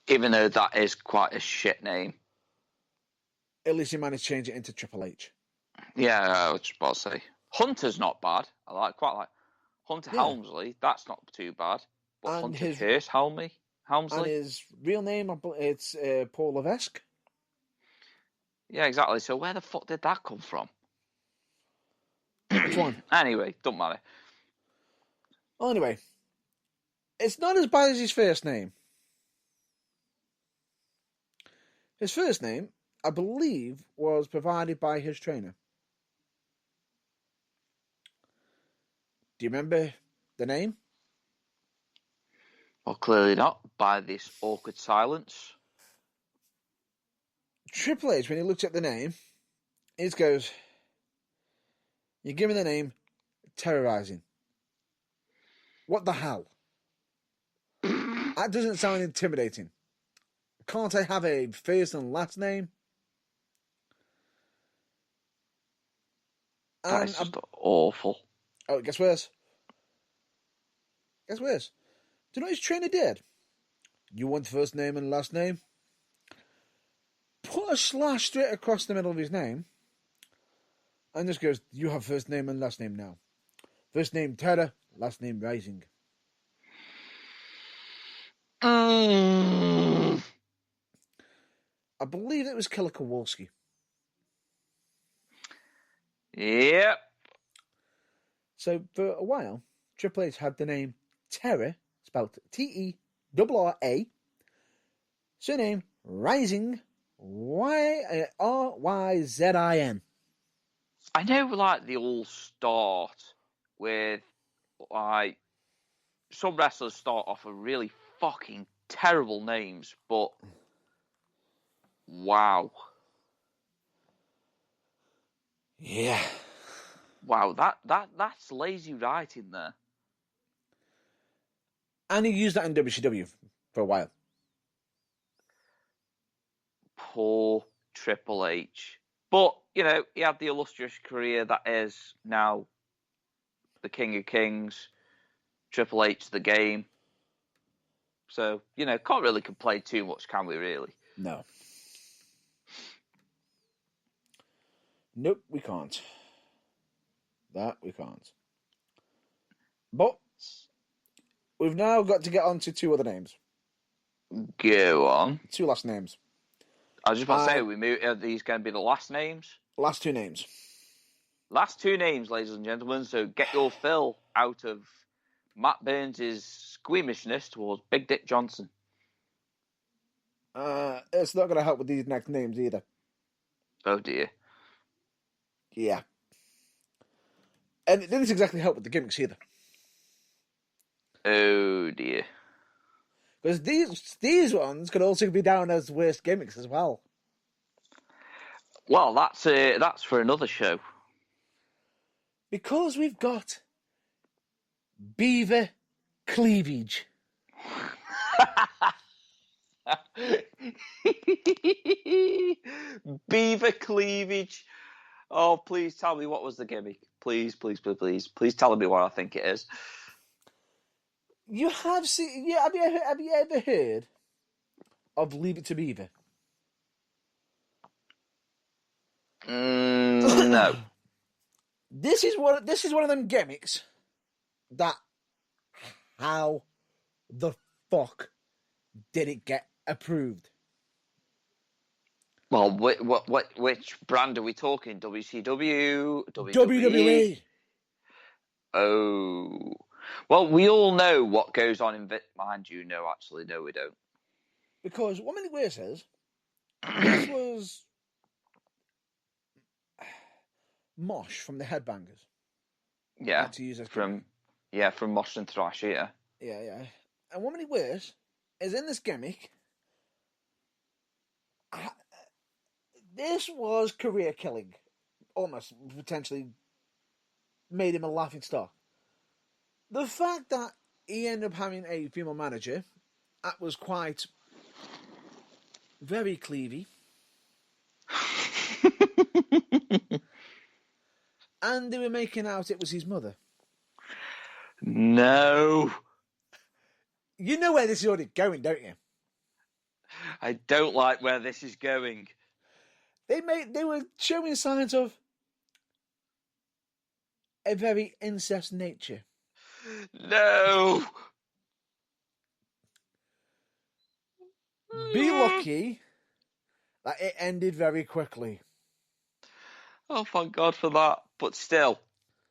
Even though that is quite a shit name. At least he managed to change it into Triple H. Yeah, I was just about to say. Hunter's not bad. I quite like Hunter Helmsley. That's not too bad. But and Hunter Hearst Helmsley? And his real name, it's Paul Levesque. Yeah, exactly. So where the fuck did that come from? Which one? Anyway, don't matter. Well, anyway, it's not as bad as his first name. His first name, I believe, was provided by his trainer. Do you remember the name? Well, clearly not, by this awkward silence. Triple H, when he looks at the name, he goes, you're giving the name Terrorizing. What the hell? That doesn't sound intimidating. Can't I have a first and last name? That's just awful. Oh, guess worse. Do you know what his trainer did? You want first name and last name? Put a slash straight across the middle of his name. And just goes, you have first name and last name now. First name Terror, last name Rising. I believe it was Killer Kowalski. Yep. So for a while, Triple H had the name Terror, spelled Terra, surname Rising, Ryzin. I know, like, they all start with, like, some wrestlers start off with really fucking terrible names, but wow. Yeah. Wow, that's lazy writing there. And he used that in WCW for a while. Poor Triple H. But, you know, he had the illustrious career that is now the King of Kings, Triple H, the Game. So, can't really complain too much, can we, really? No. Nope, we can't. That we can't. But we've now got to get on to 2 other names. Go on. 2 last names. I was just about to say, are these going to be the last names? Last 2 names. Last 2 names, ladies and gentlemen. So get your fill out of Matt Burns' squeamishness towards Big Dick Johnson. It's not going to help with these next names either. Oh, dear. Yeah. And it didn't exactly help with the gimmicks either. Oh, dear. Because these ones could also be down as worst gimmicks as well. Well, that's for another show. Because we've got Beaver Cleavage. Beaver Cleavage. Oh, please tell me what was the gimmick. Please, please, please, please. Please tell me what I think it is. You have seen... Yeah, have you ever heard of Leave It to Beaver? No. This is one of them gimmicks that... How the fuck did it get approved? Well, which brand are we talking? WCW? WWE. Oh. Well, we all know what goes on in... Mind you, no, actually, no, we don't. Because what Minute Weir says, this was Mosh from the Headbangers. Yeah, to use from Mosh and Thrash, yeah. Yeah. And what Minute Weir is in this gimmick. This was career killing. Almost potentially made him a laughing stock. The fact that he ended up having a female manager, that was quite very cleavy. And they were making out it was his mother. No. You know where this is already going, don't you? I don't like where this is going. They were showing signs of a very incest nature. No. Be lucky that it ended very quickly. Oh, thank God for that. But still,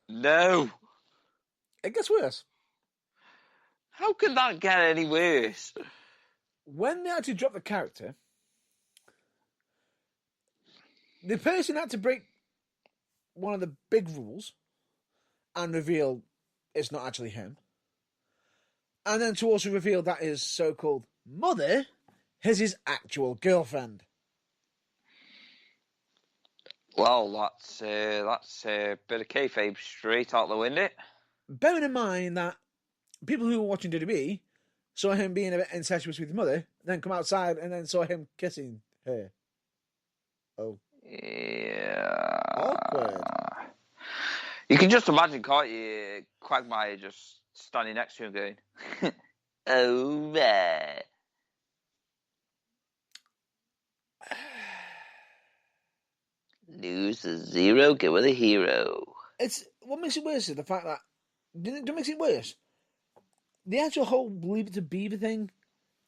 no. It gets worse. How can that get any worse? When they had to drop the character, the person had to break one of the big rules and reveal it's not actually him. And then to also reveal that his so-called mother is his actual girlfriend. Well, that's a bit of kayfabe straight out the window. Bearing in mind that people who were watching WWE saw him being a bit incestuous with his mother, then come outside and then saw him kissing her. Oh. Yeah. Awkward. You can just imagine, can't you, Quagmire just standing next to him going, oh, there. Lose a zero, go with a hero. It's what makes it worse is the fact that what makes it worse. The actual whole Leave It to Beaver thing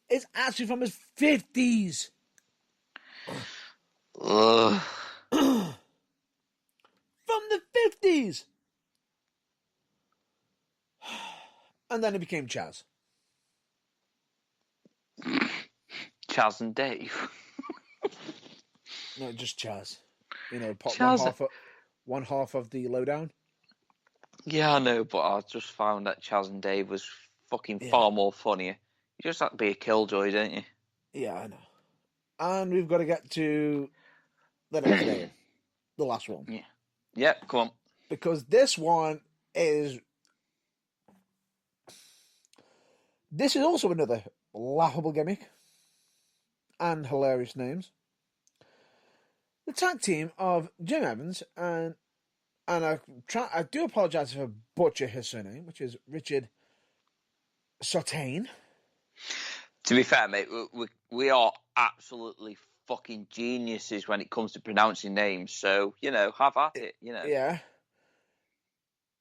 is actually from his 50s. Ugh. From the 50s. And then it became Chaz. Chaz and Dave. No, just Chaz. You know, Chaz... one half of the lowdown. Yeah, I know, but I just found that Chaz and Dave was fucking far more funnier. You just have to be a killjoy, don't you? Yeah, I know. And we've got to get to the next name. The last one. Yeah. Yep, come on. Because this one is... This is also another laughable gimmick. And hilarious names. The tag team of Jim Evans and and I do apologise if I butcher his surname, which is Richard Sartain. To be fair, mate, we are absolutely fucking geniuses when it comes to pronouncing names. So, have at it, Yeah.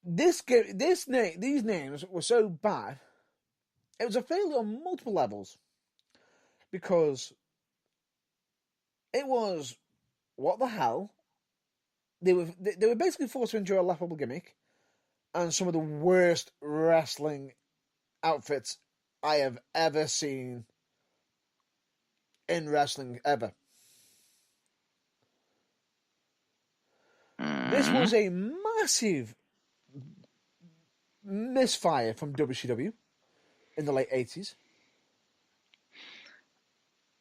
These names were so bad. It was a failure on multiple levels because it was what the hell. They were basically forced to endure a laughable gimmick and some of the worst wrestling outfits I have ever seen in wrestling ever. This was a massive misfire from WCW in the late 80s.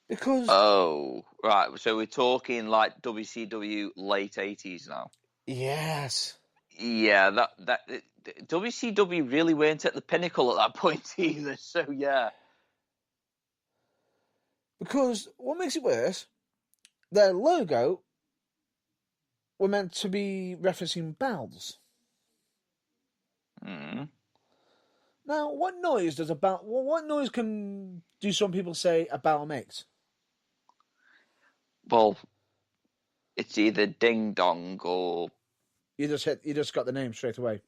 Because... Oh, right. So we're talking like WCW late 80s now. Yes. Yeah, that WCW really weren't at the pinnacle at that point either. So, yeah. Because what makes it worse, their logo were meant to be referencing bells. Mm. Now, what noise does a bell... What noise do some people say a bell makes? Well, it's either ding dong or... You just got the name straight away.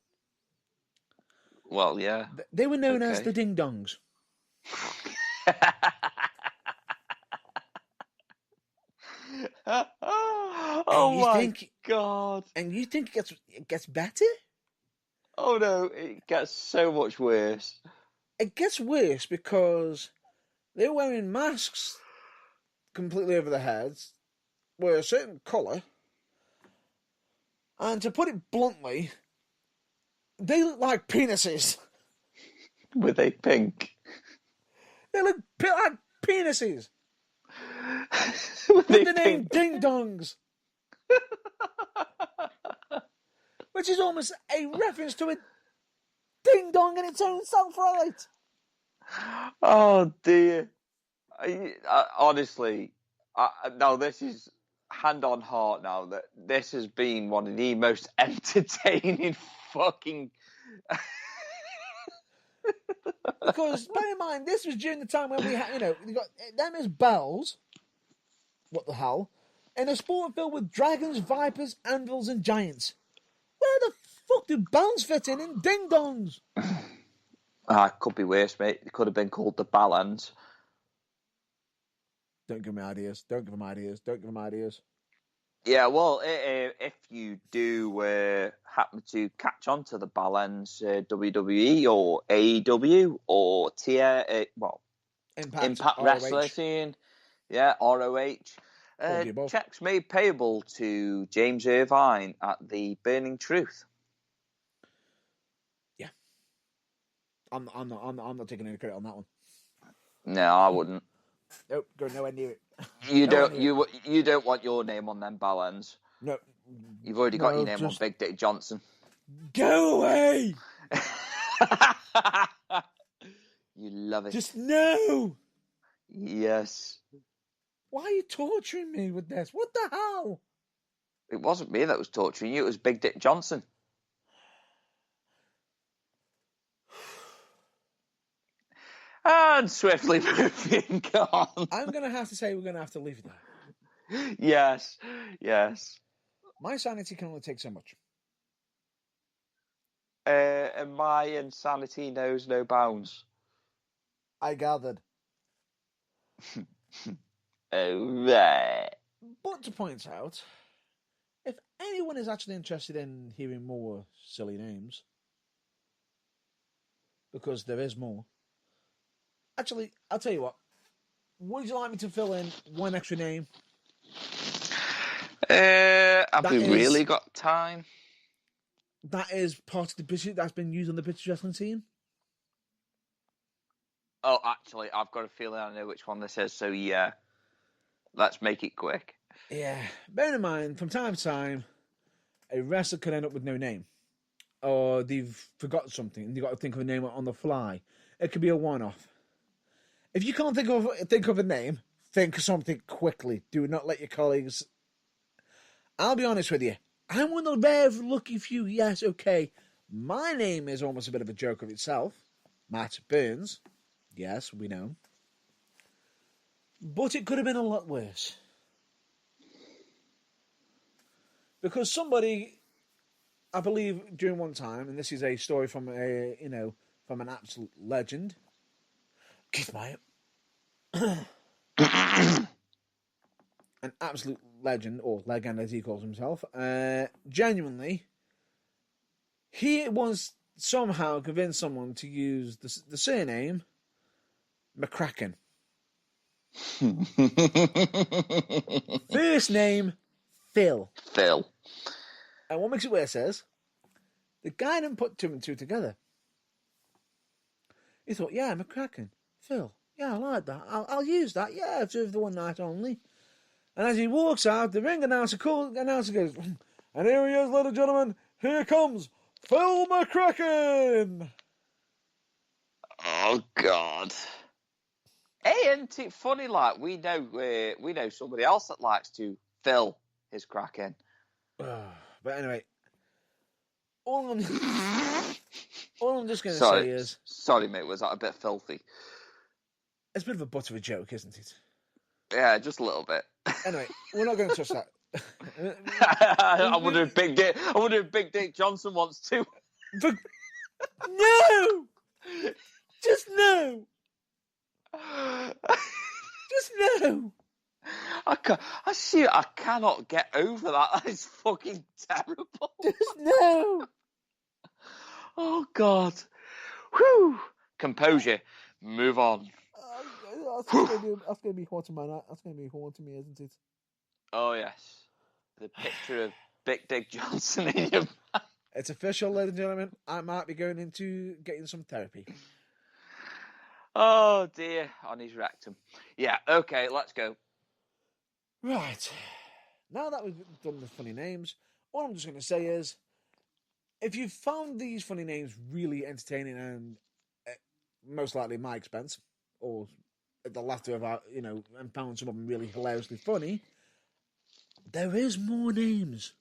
Well, yeah. They were known as the Ding Dongs. Oh my God. And you think it gets better? Oh no, it gets so much worse. It gets worse because they're wearing masks completely over their heads, were a certain colour, and to put it bluntly, they look like penises. Were they pink? They look like penises. With the name Ding Dongs. Which is almost a reference to a ding dong in its own self, right? Oh dear. Honestly, now this is hand on heart now that this has been one of the most entertaining fucking... Because bear in mind, this was during the time when we had, you got them as bells. What the hell? In a sport filled with dragons, vipers, anvils, and giants. Where the fuck do bells fit in ding dongs? It could be worse, mate. It could have been called the Balans. Don't give me ideas. Don't give them ideas. Don't give them ideas. Yeah, well, if you do happen to catch on to the Balans, WWE or AEW or Impact Wrestling scene, yeah, ROH, checks made payable to James Irvine at the Burning Truth. Yeah, I'm not taking any credit on that one. No, I wouldn't. Nope, go nowhere near it. You don't want your name on them Balans. No, you've already got your name on Big Dick Johnson. Go away. You love it. Just no. Yes. Why are you torturing me with this? What the hell? It wasn't me that was torturing you. It was Big Dick Johnson. And swiftly moving on. I'm going to have to say we're going to have to leave it there. Yes. My sanity can only take so much. And my insanity knows no bounds. I gathered. Oh, right. But to point out, if anyone is actually interested in hearing more silly names, because there is more. Actually, I'll tell you what. Would you like me to fill in one extra name? Have we really got time? That is part of the British that's been used on the British wrestling scene. Oh, actually, I've got a feeling I know which one this is. So yeah, let's make it quick. Yeah, bear in mind, from time to time, a wrestler could end up with no name, or they've forgotten something and they've got to think of a name on the fly. It could be a one-off. If you can't think of a name, think of something quickly. Do not let your colleagues... I'll be honest with you. I'm one of the rare lucky few. Yes, okay. My name is almost a bit of a joke of itself. Matt Burns. Yes, we know. But it could have been a lot worse. Because somebody, I believe, during one time, and this is a story from from an absolute legend, Keith Myatt, an absolute legend, or legend as he calls himself, genuinely, he once somehow convinced someone to use the surname McCracken. First name, Phil. Phil. And what makes it worse is, the guy didn't put 2 and 2 together. He thought, yeah, McCracken, Phil. Yeah, I like that. I'll use that. Yeah, for the one night only. And as he walks out, the ring announcer goes, and here he is, ladies and gentlemen. Here comes Phil McCracken. Oh God. Hey, isn't it funny? Like we know somebody else that likes to fill his Kraken. But anyway, all I'm just going to say is, sorry, mate. Was that a bit filthy? It's a bit of a butt of a joke, isn't it? Yeah, just a little bit. Anyway, we're not going to touch that. I wonder if Big Dick Johnson wants to. No! Just no! Just no! I cannot get over that. That is fucking terrible. Just no! Oh, God. Whew. Composure. Move on. That's going to be haunting my night. That's going to be haunting me, isn't it? Oh, yes. The picture of Big Dick Johnson in your mind. It's official, ladies and gentlemen. I might be going into getting some therapy. Oh, dear. On his rectum. Yeah, okay, let's go. Right. Now that we've done the funny names, all I'm just going to say is, if you found these funny names really entertaining and most likely at my expense, or at the latter of our, and found some of them really hilariously funny, there is more names.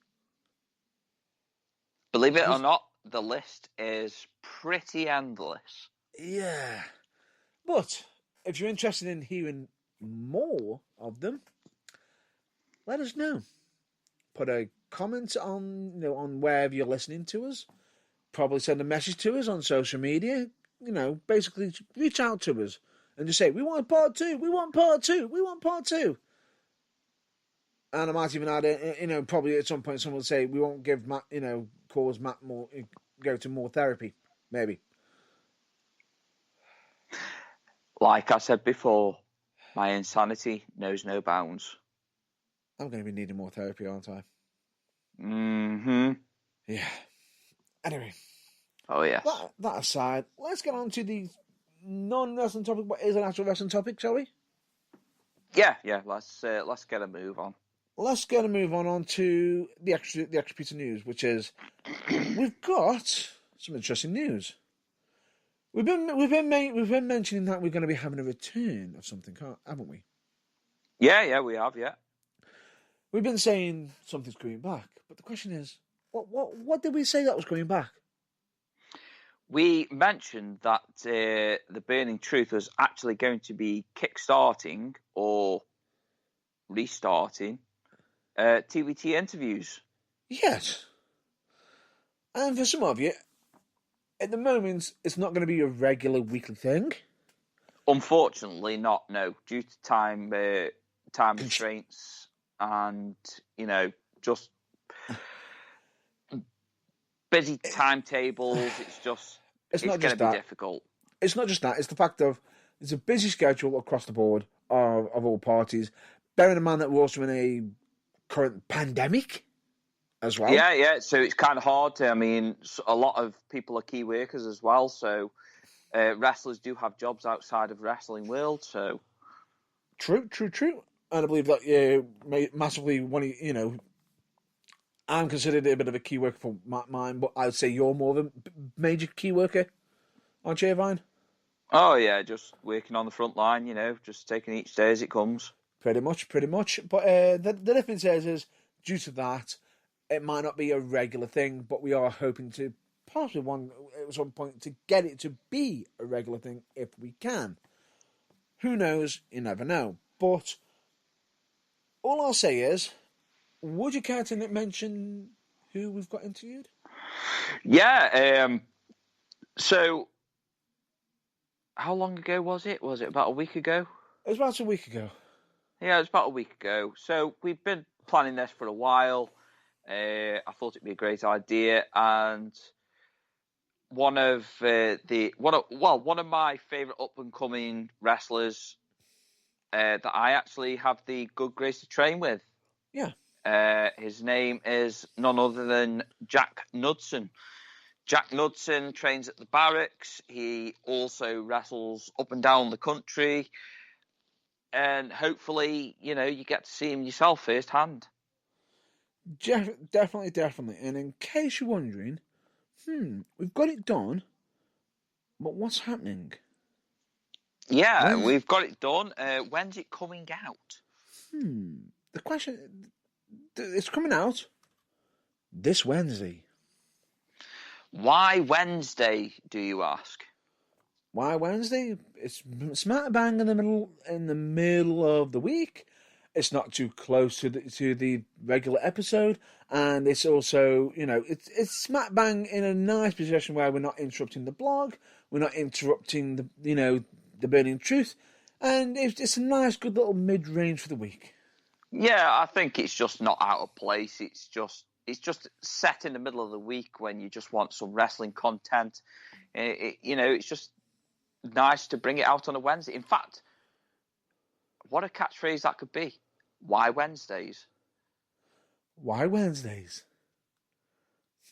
Believe it or not, the list is pretty endless. Yeah. But if you're interested in hearing more of them, let us know. Put a comment on, on wherever you're listening to us. Probably send a message to us on social media. Basically reach out to us and just say, we want part 2, we want part 2, we want part 2. And I might even add it, probably at some point someone will say, we won't give Matt, cause Matt more, go to more therapy. Maybe. Like I said before, my insanity knows no bounds. I'm going to be needing more therapy, aren't I? Mm-hmm. Yeah. Anyway. Oh, yes. That aside, let's get on to the non-wrestling topic, but is an actual wrestling topic, shall we? Yeah. Let's get a move on. Let's get a move on to the extra piece of news, which is we've got some interesting news. We've been mentioning that we're going to be having a return of something, haven't we? Yeah, we have. Yeah. We've been saying something's coming back, but the question is, what did we say that was coming back? We mentioned that the Burning Truth was actually going to be kickstarting or restarting TVT interviews. Yes. And for some of you, at the moment, it's not going to be a regular weekly thing. Unfortunately, not, no. Due to time constraints and, just busy timetables. It's going to be difficult. It's not just that. It's the fact of there's a busy schedule across the board of all parties. Bearing in mind that we're also in a current pandemic as well. Yeah. So it's kind of hard. A lot of people are key workers as well. So wrestlers do have jobs outside of wrestling world. So true. And I believe that massively I'm considered a bit of a key worker for mine, but I would say you're more of a major key worker, aren't you, Irvine? Oh, yeah, just working on the front line, just taking each day as it comes. Pretty much. But the difference is due to that, It might not be a regular thing, but we are hoping to possibly at some point to get it to be a regular thing if we can. Who knows? You never know. But all I'll say is, would you care to mention who we've got interviewed? Yeah. So, how long ago was it? Was it about a week ago? It was about a week ago. Yeah, it was about a week ago. So we've been planning this for a while. I thought it'd be a great idea, and one of my favourite up and coming wrestlers that I actually have the good grace to train with. Yeah. His name is none other than Jack Knudsen. Jack Knudsen trains at the Barracks. He also wrestles up and down the country. And hopefully, you get to see him yourself firsthand. Definitely. And in case you're wondering, we've got it done, but what's happening? Yeah, we've got it done. When's it coming out? The question, it's coming out this Wednesday. Why Wednesday, do you ask? Why Wednesday? It's smack bang in the middle of the week. It's not too close to the regular episode, and it's also it's smack bang in a nice position where we're not interrupting the blog, we're not interrupting the burning truth, and it's a nice good little mid range for the week. Yeah, I think it's just not out of place. It's just set in the middle of the week when you just want some wrestling content. It's just nice to bring it out on a Wednesday. In fact, what a catchphrase that could be. Why Wednesdays? Why Wednesdays?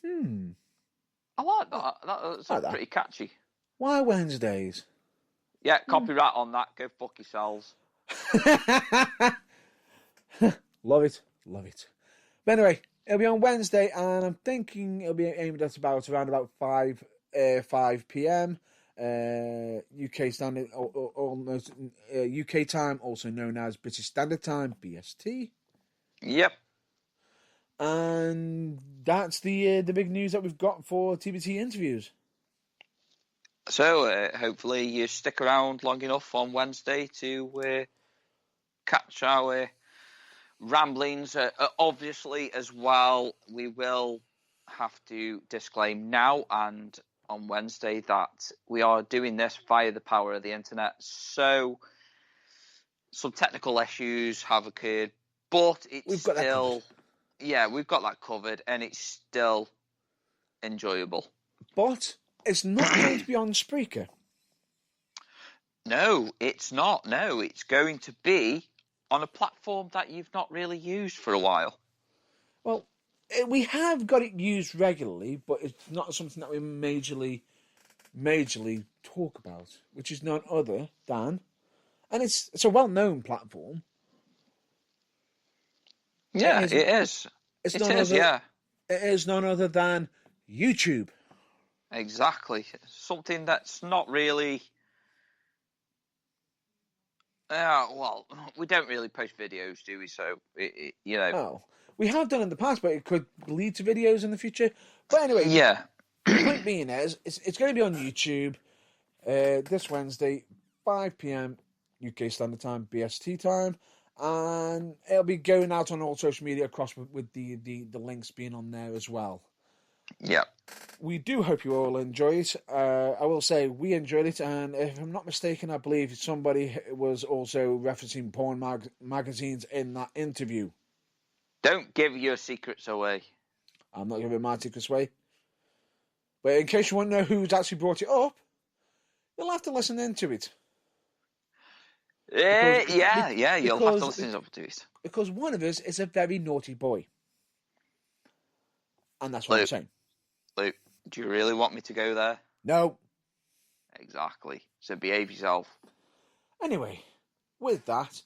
I like that. That's pretty catchy. Why Wednesdays? Yeah, copyright on that. Go fuck yourselves. Love it. But anyway, it'll be on Wednesday, and I'm thinking it'll be aimed at around about 5 p.m. UK standard, almost UK time, also known as British Standard Time, BST. Yep. And that's the big news that we've got for TBT interviews. So hopefully you stick around long enough on Wednesday to catch our ramblings. Obviously, as well, we will have to disclaim now and on Wednesday that we are doing this via the power of the internet. So some technical issues have occurred, but we've got that covered, and it's still enjoyable. But it's not going to be on Spreaker. No, it's not. No, it's going to be on a platform that you've not really used for a while. Well, we have got it used regularly, but it's not something that we majorly talk about, which is none other than, and it's a well-known platform. Yeah, it is. It is none other than YouTube. Exactly. Something that's not really... well, we don't really post videos, do we? So, Oh, we have done in the past, but it could lead to videos in the future. But anyway, yeah. The point being is, it's going to be on YouTube this Wednesday, 5 p.m. UK Standard Time, BST time, and it'll be going out on all social media across with the links being on there as well. Yeah. We do hope you all enjoy it. I will say we enjoyed it, and if I'm not mistaken, I believe somebody was also referencing porn magazines in that interview. Don't give your secrets away. I'm not giving my secrets away. But in case you want to know who's actually brought it up, you'll have to listen into it. You'll have to listen to it. Because one of us is a very naughty boy. And that's what I'm saying. Luke, do you really want me to go there? No. Exactly. So behave yourself. Anyway, with that,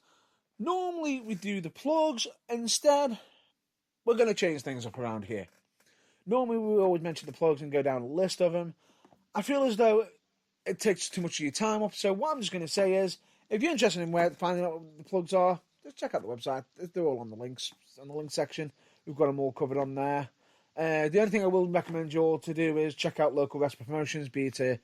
normally we do the plugs. Instead, we're going to change things up around here. Normally we always mention the plugs and go down a list of them. I feel as though it takes too much of your time up. So what I'm just going to say is, if you're interested in finding out what the plugs are, just check out the website. They're all on the links, on the link section. We've got them all covered on there. The only thing I will recommend you all to do is check out local wrestling promotions, be it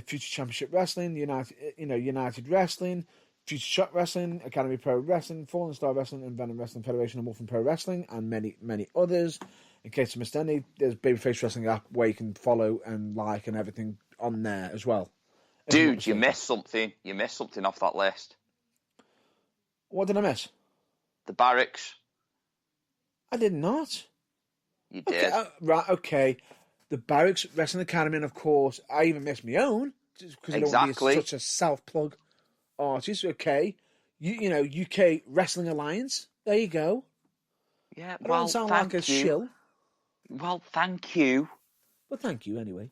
Future Championship Wrestling, United Wrestling, Future Shock Wrestling, Academy Pro Wrestling, Fallen Star Wrestling, and Venom Wrestling Federation and Wolfen Pro Wrestling, and many, many others. In case you missed any, there's Babyface Wrestling app where you can follow and like and everything on there as well. Dude, you missed something. You missed something off that list. What did I miss? The Barracks. I did not. You did. Right, okay. The Barracks Wrestling Academy, and of course, I even missed my own, because I don't want to be such a self-plug artist. Okay. UK Wrestling Alliance. There you go. Yeah, I don't sound like a shill. Well, thank you. Well, thank you anyway.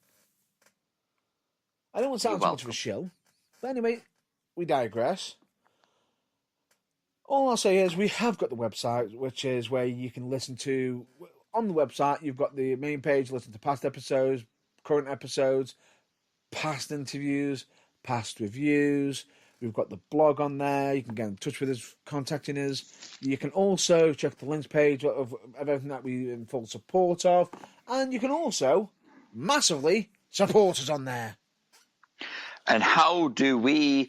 I don't want to sound too much of a shill. But anyway, we digress. All I'll say is we have got the website, which is where you can listen to... On the website, you've got the main page, listen to past episodes, current episodes, past interviews, past reviews. We've got the blog on there. You can get in touch with us, contacting us. You can also check the links page of everything that we're in full support of. And you can also massively support us on there. And how do we...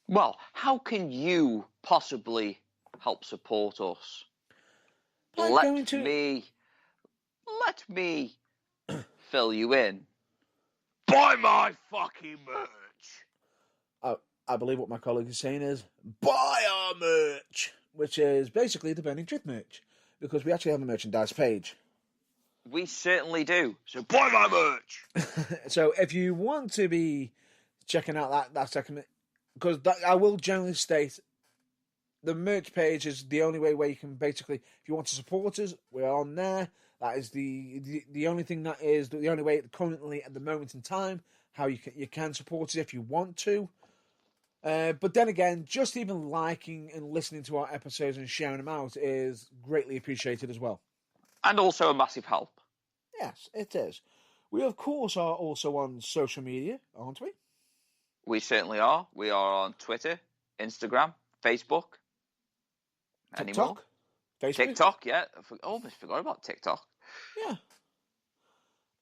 Well, how can you possibly help support us? Let me fill you in. Buy my fucking merch. I believe what my colleague is saying is, buy our merch, which is basically the Burning Truth merch, because we actually have a merchandise page. We certainly do. So buy my merch. So if you want to be checking out that second, because I will generally state, the merch page is the only way where you can basically, if you want to support us, we're on there. That is the only thing that is the only way currently at the moment in time how you can support us if you want to. But then again, just even liking and listening to our episodes and sharing them out is greatly appreciated as well. And also a massive help. Yes, it is. We, of course, are also on social media, aren't we? We certainly are. We are on Twitter, Instagram, Facebook. TikTok? Facebook? TikTok, yeah. I almost forgot about TikTok. Yeah.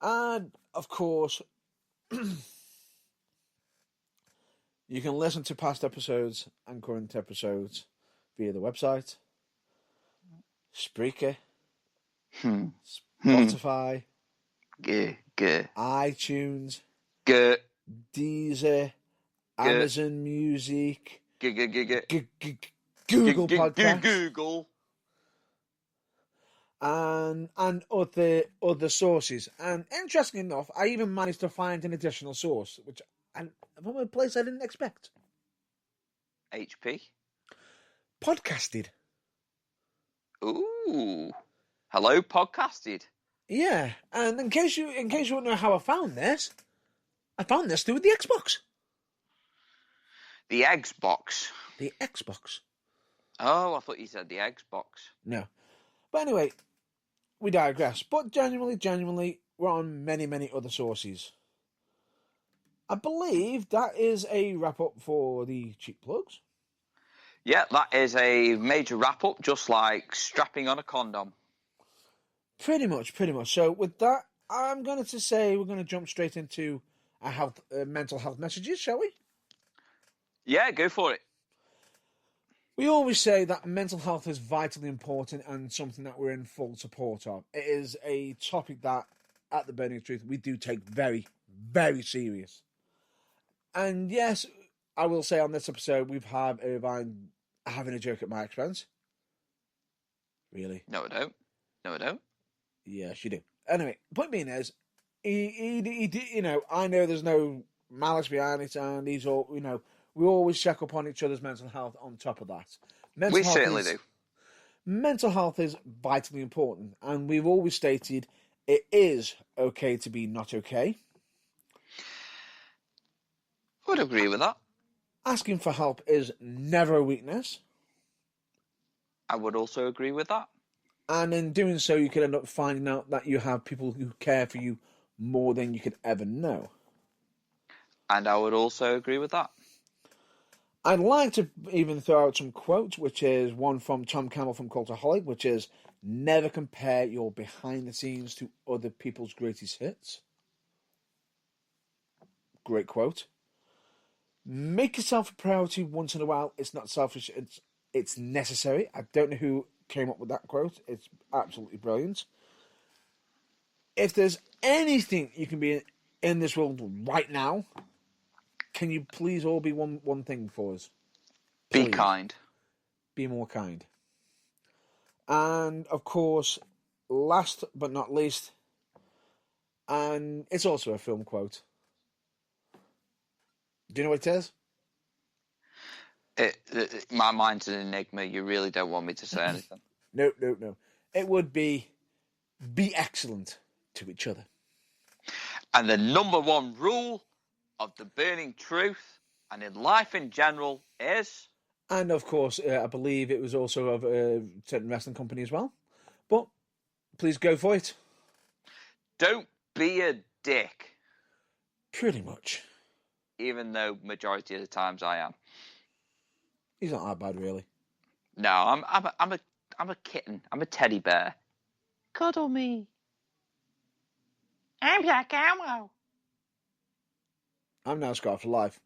And, of course, you can listen to past episodes and current episodes via the website, Spreaker, Spotify, iTunes, Deezer, Amazon Music, Google Podcasts, Google, and other sources. And interestingly enough, I even managed to find an additional source, which from a place I didn't expect. HP. Podcasted. Ooh. Hello, Podcasted. Yeah, and in case you want to know how I found this through the Xbox. The Xbox. The Xbox. Oh, I thought you said the Xbox. No. But anyway, we digress. But genuinely, we're on many, many other sources. I believe that is a wrap-up for the cheap plugs. Yeah, that is a major wrap-up, just like strapping on a condom. Pretty much. So with that, I'm going to say we're going to jump straight into our mental health messages, shall we? Yeah, go for it. We always say that mental health is vitally important and something that we're in full support of. It is a topic that, at the Burning Truth, we do take very, very serious. And yes, I will say on this episode, we've had Irvine having a joke at my expense. Really? No, I don't. Yes, you do. Anyway, point being is, he I know there's no malice behind it, and he's all, we always check up on each other's mental health on top of that. We certainly do. Mental health is vitally important, and we've always stated it is okay to be not okay. I would agree with that. Asking for help is never a weakness. I would also agree with that. And in doing so, you could end up finding out that you have people who care for you more than you could ever know. And I would also agree with that. I'd like to even throw out some quotes, which is one from Tom Campbell from Cultaholic, which is, never compare your behind the scenes to other people's greatest hits. Great quote. Make yourself a priority once in a while. It's not selfish. It's necessary. I don't know who came up with that quote. It's absolutely brilliant. If there's anything you can be in this world right now, can you please all be one thing for us? Please. Be kind. Be more kind. And, of course, last but not least, and it's also a film quote. Do you know what it is? My mind's an enigma. You really don't want me to say anything. No. It would be excellent to each other. And the number one rule of the Burning Truth and in life in general is... And, of course, I believe it was also of a certain wrestling company as well. But please go for it. Don't be a dick. Pretty much. Even though majority of the times I am. He's not that bad, really. No, I'm a kitten. I'm a teddy bear. Cuddle me. I'm Black Arrow. I'm now scarred for life.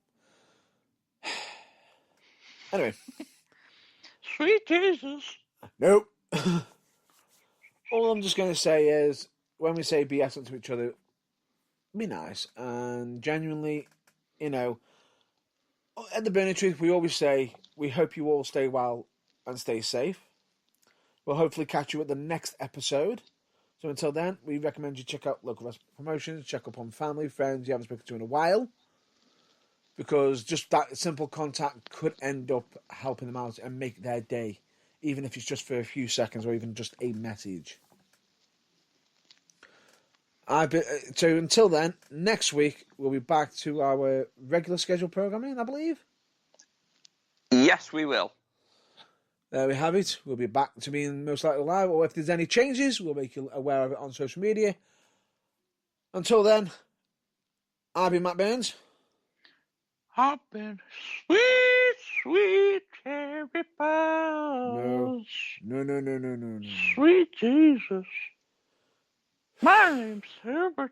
Anyway. Sweet Jesus. Nope. All I'm just going to say is, when we say be excellent to each other, be nice. And genuinely, you know, at the Burning Truth, we always say, we hope you all stay well and stay safe. We'll hopefully catch you at the next episode. So until then, we recommend you check out local wrestling promotions, check up on family, friends you haven't spoken to in a while. Because just that simple contact could end up helping them out and make their day, even if it's just for a few seconds or even just a message. So until then, next week we'll be back to our regular scheduled programming, I believe. Yes, we will. There we have it. We'll be back to being most likely live, or if there's any changes, we'll make you aware of it on social media. Until then, I've been Matt Burns. I've been sweet, sweet cherry balls. No. Sweet Jesus. My name's Herbert.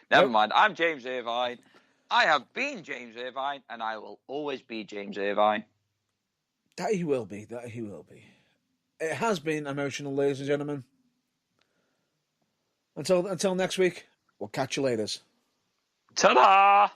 Never mind. I'm James Irvine. I have been James Irvine, and I will always be James Irvine. That he will be. It has been emotional, ladies and gentlemen. Until next week, we'll catch you later. Ta-da!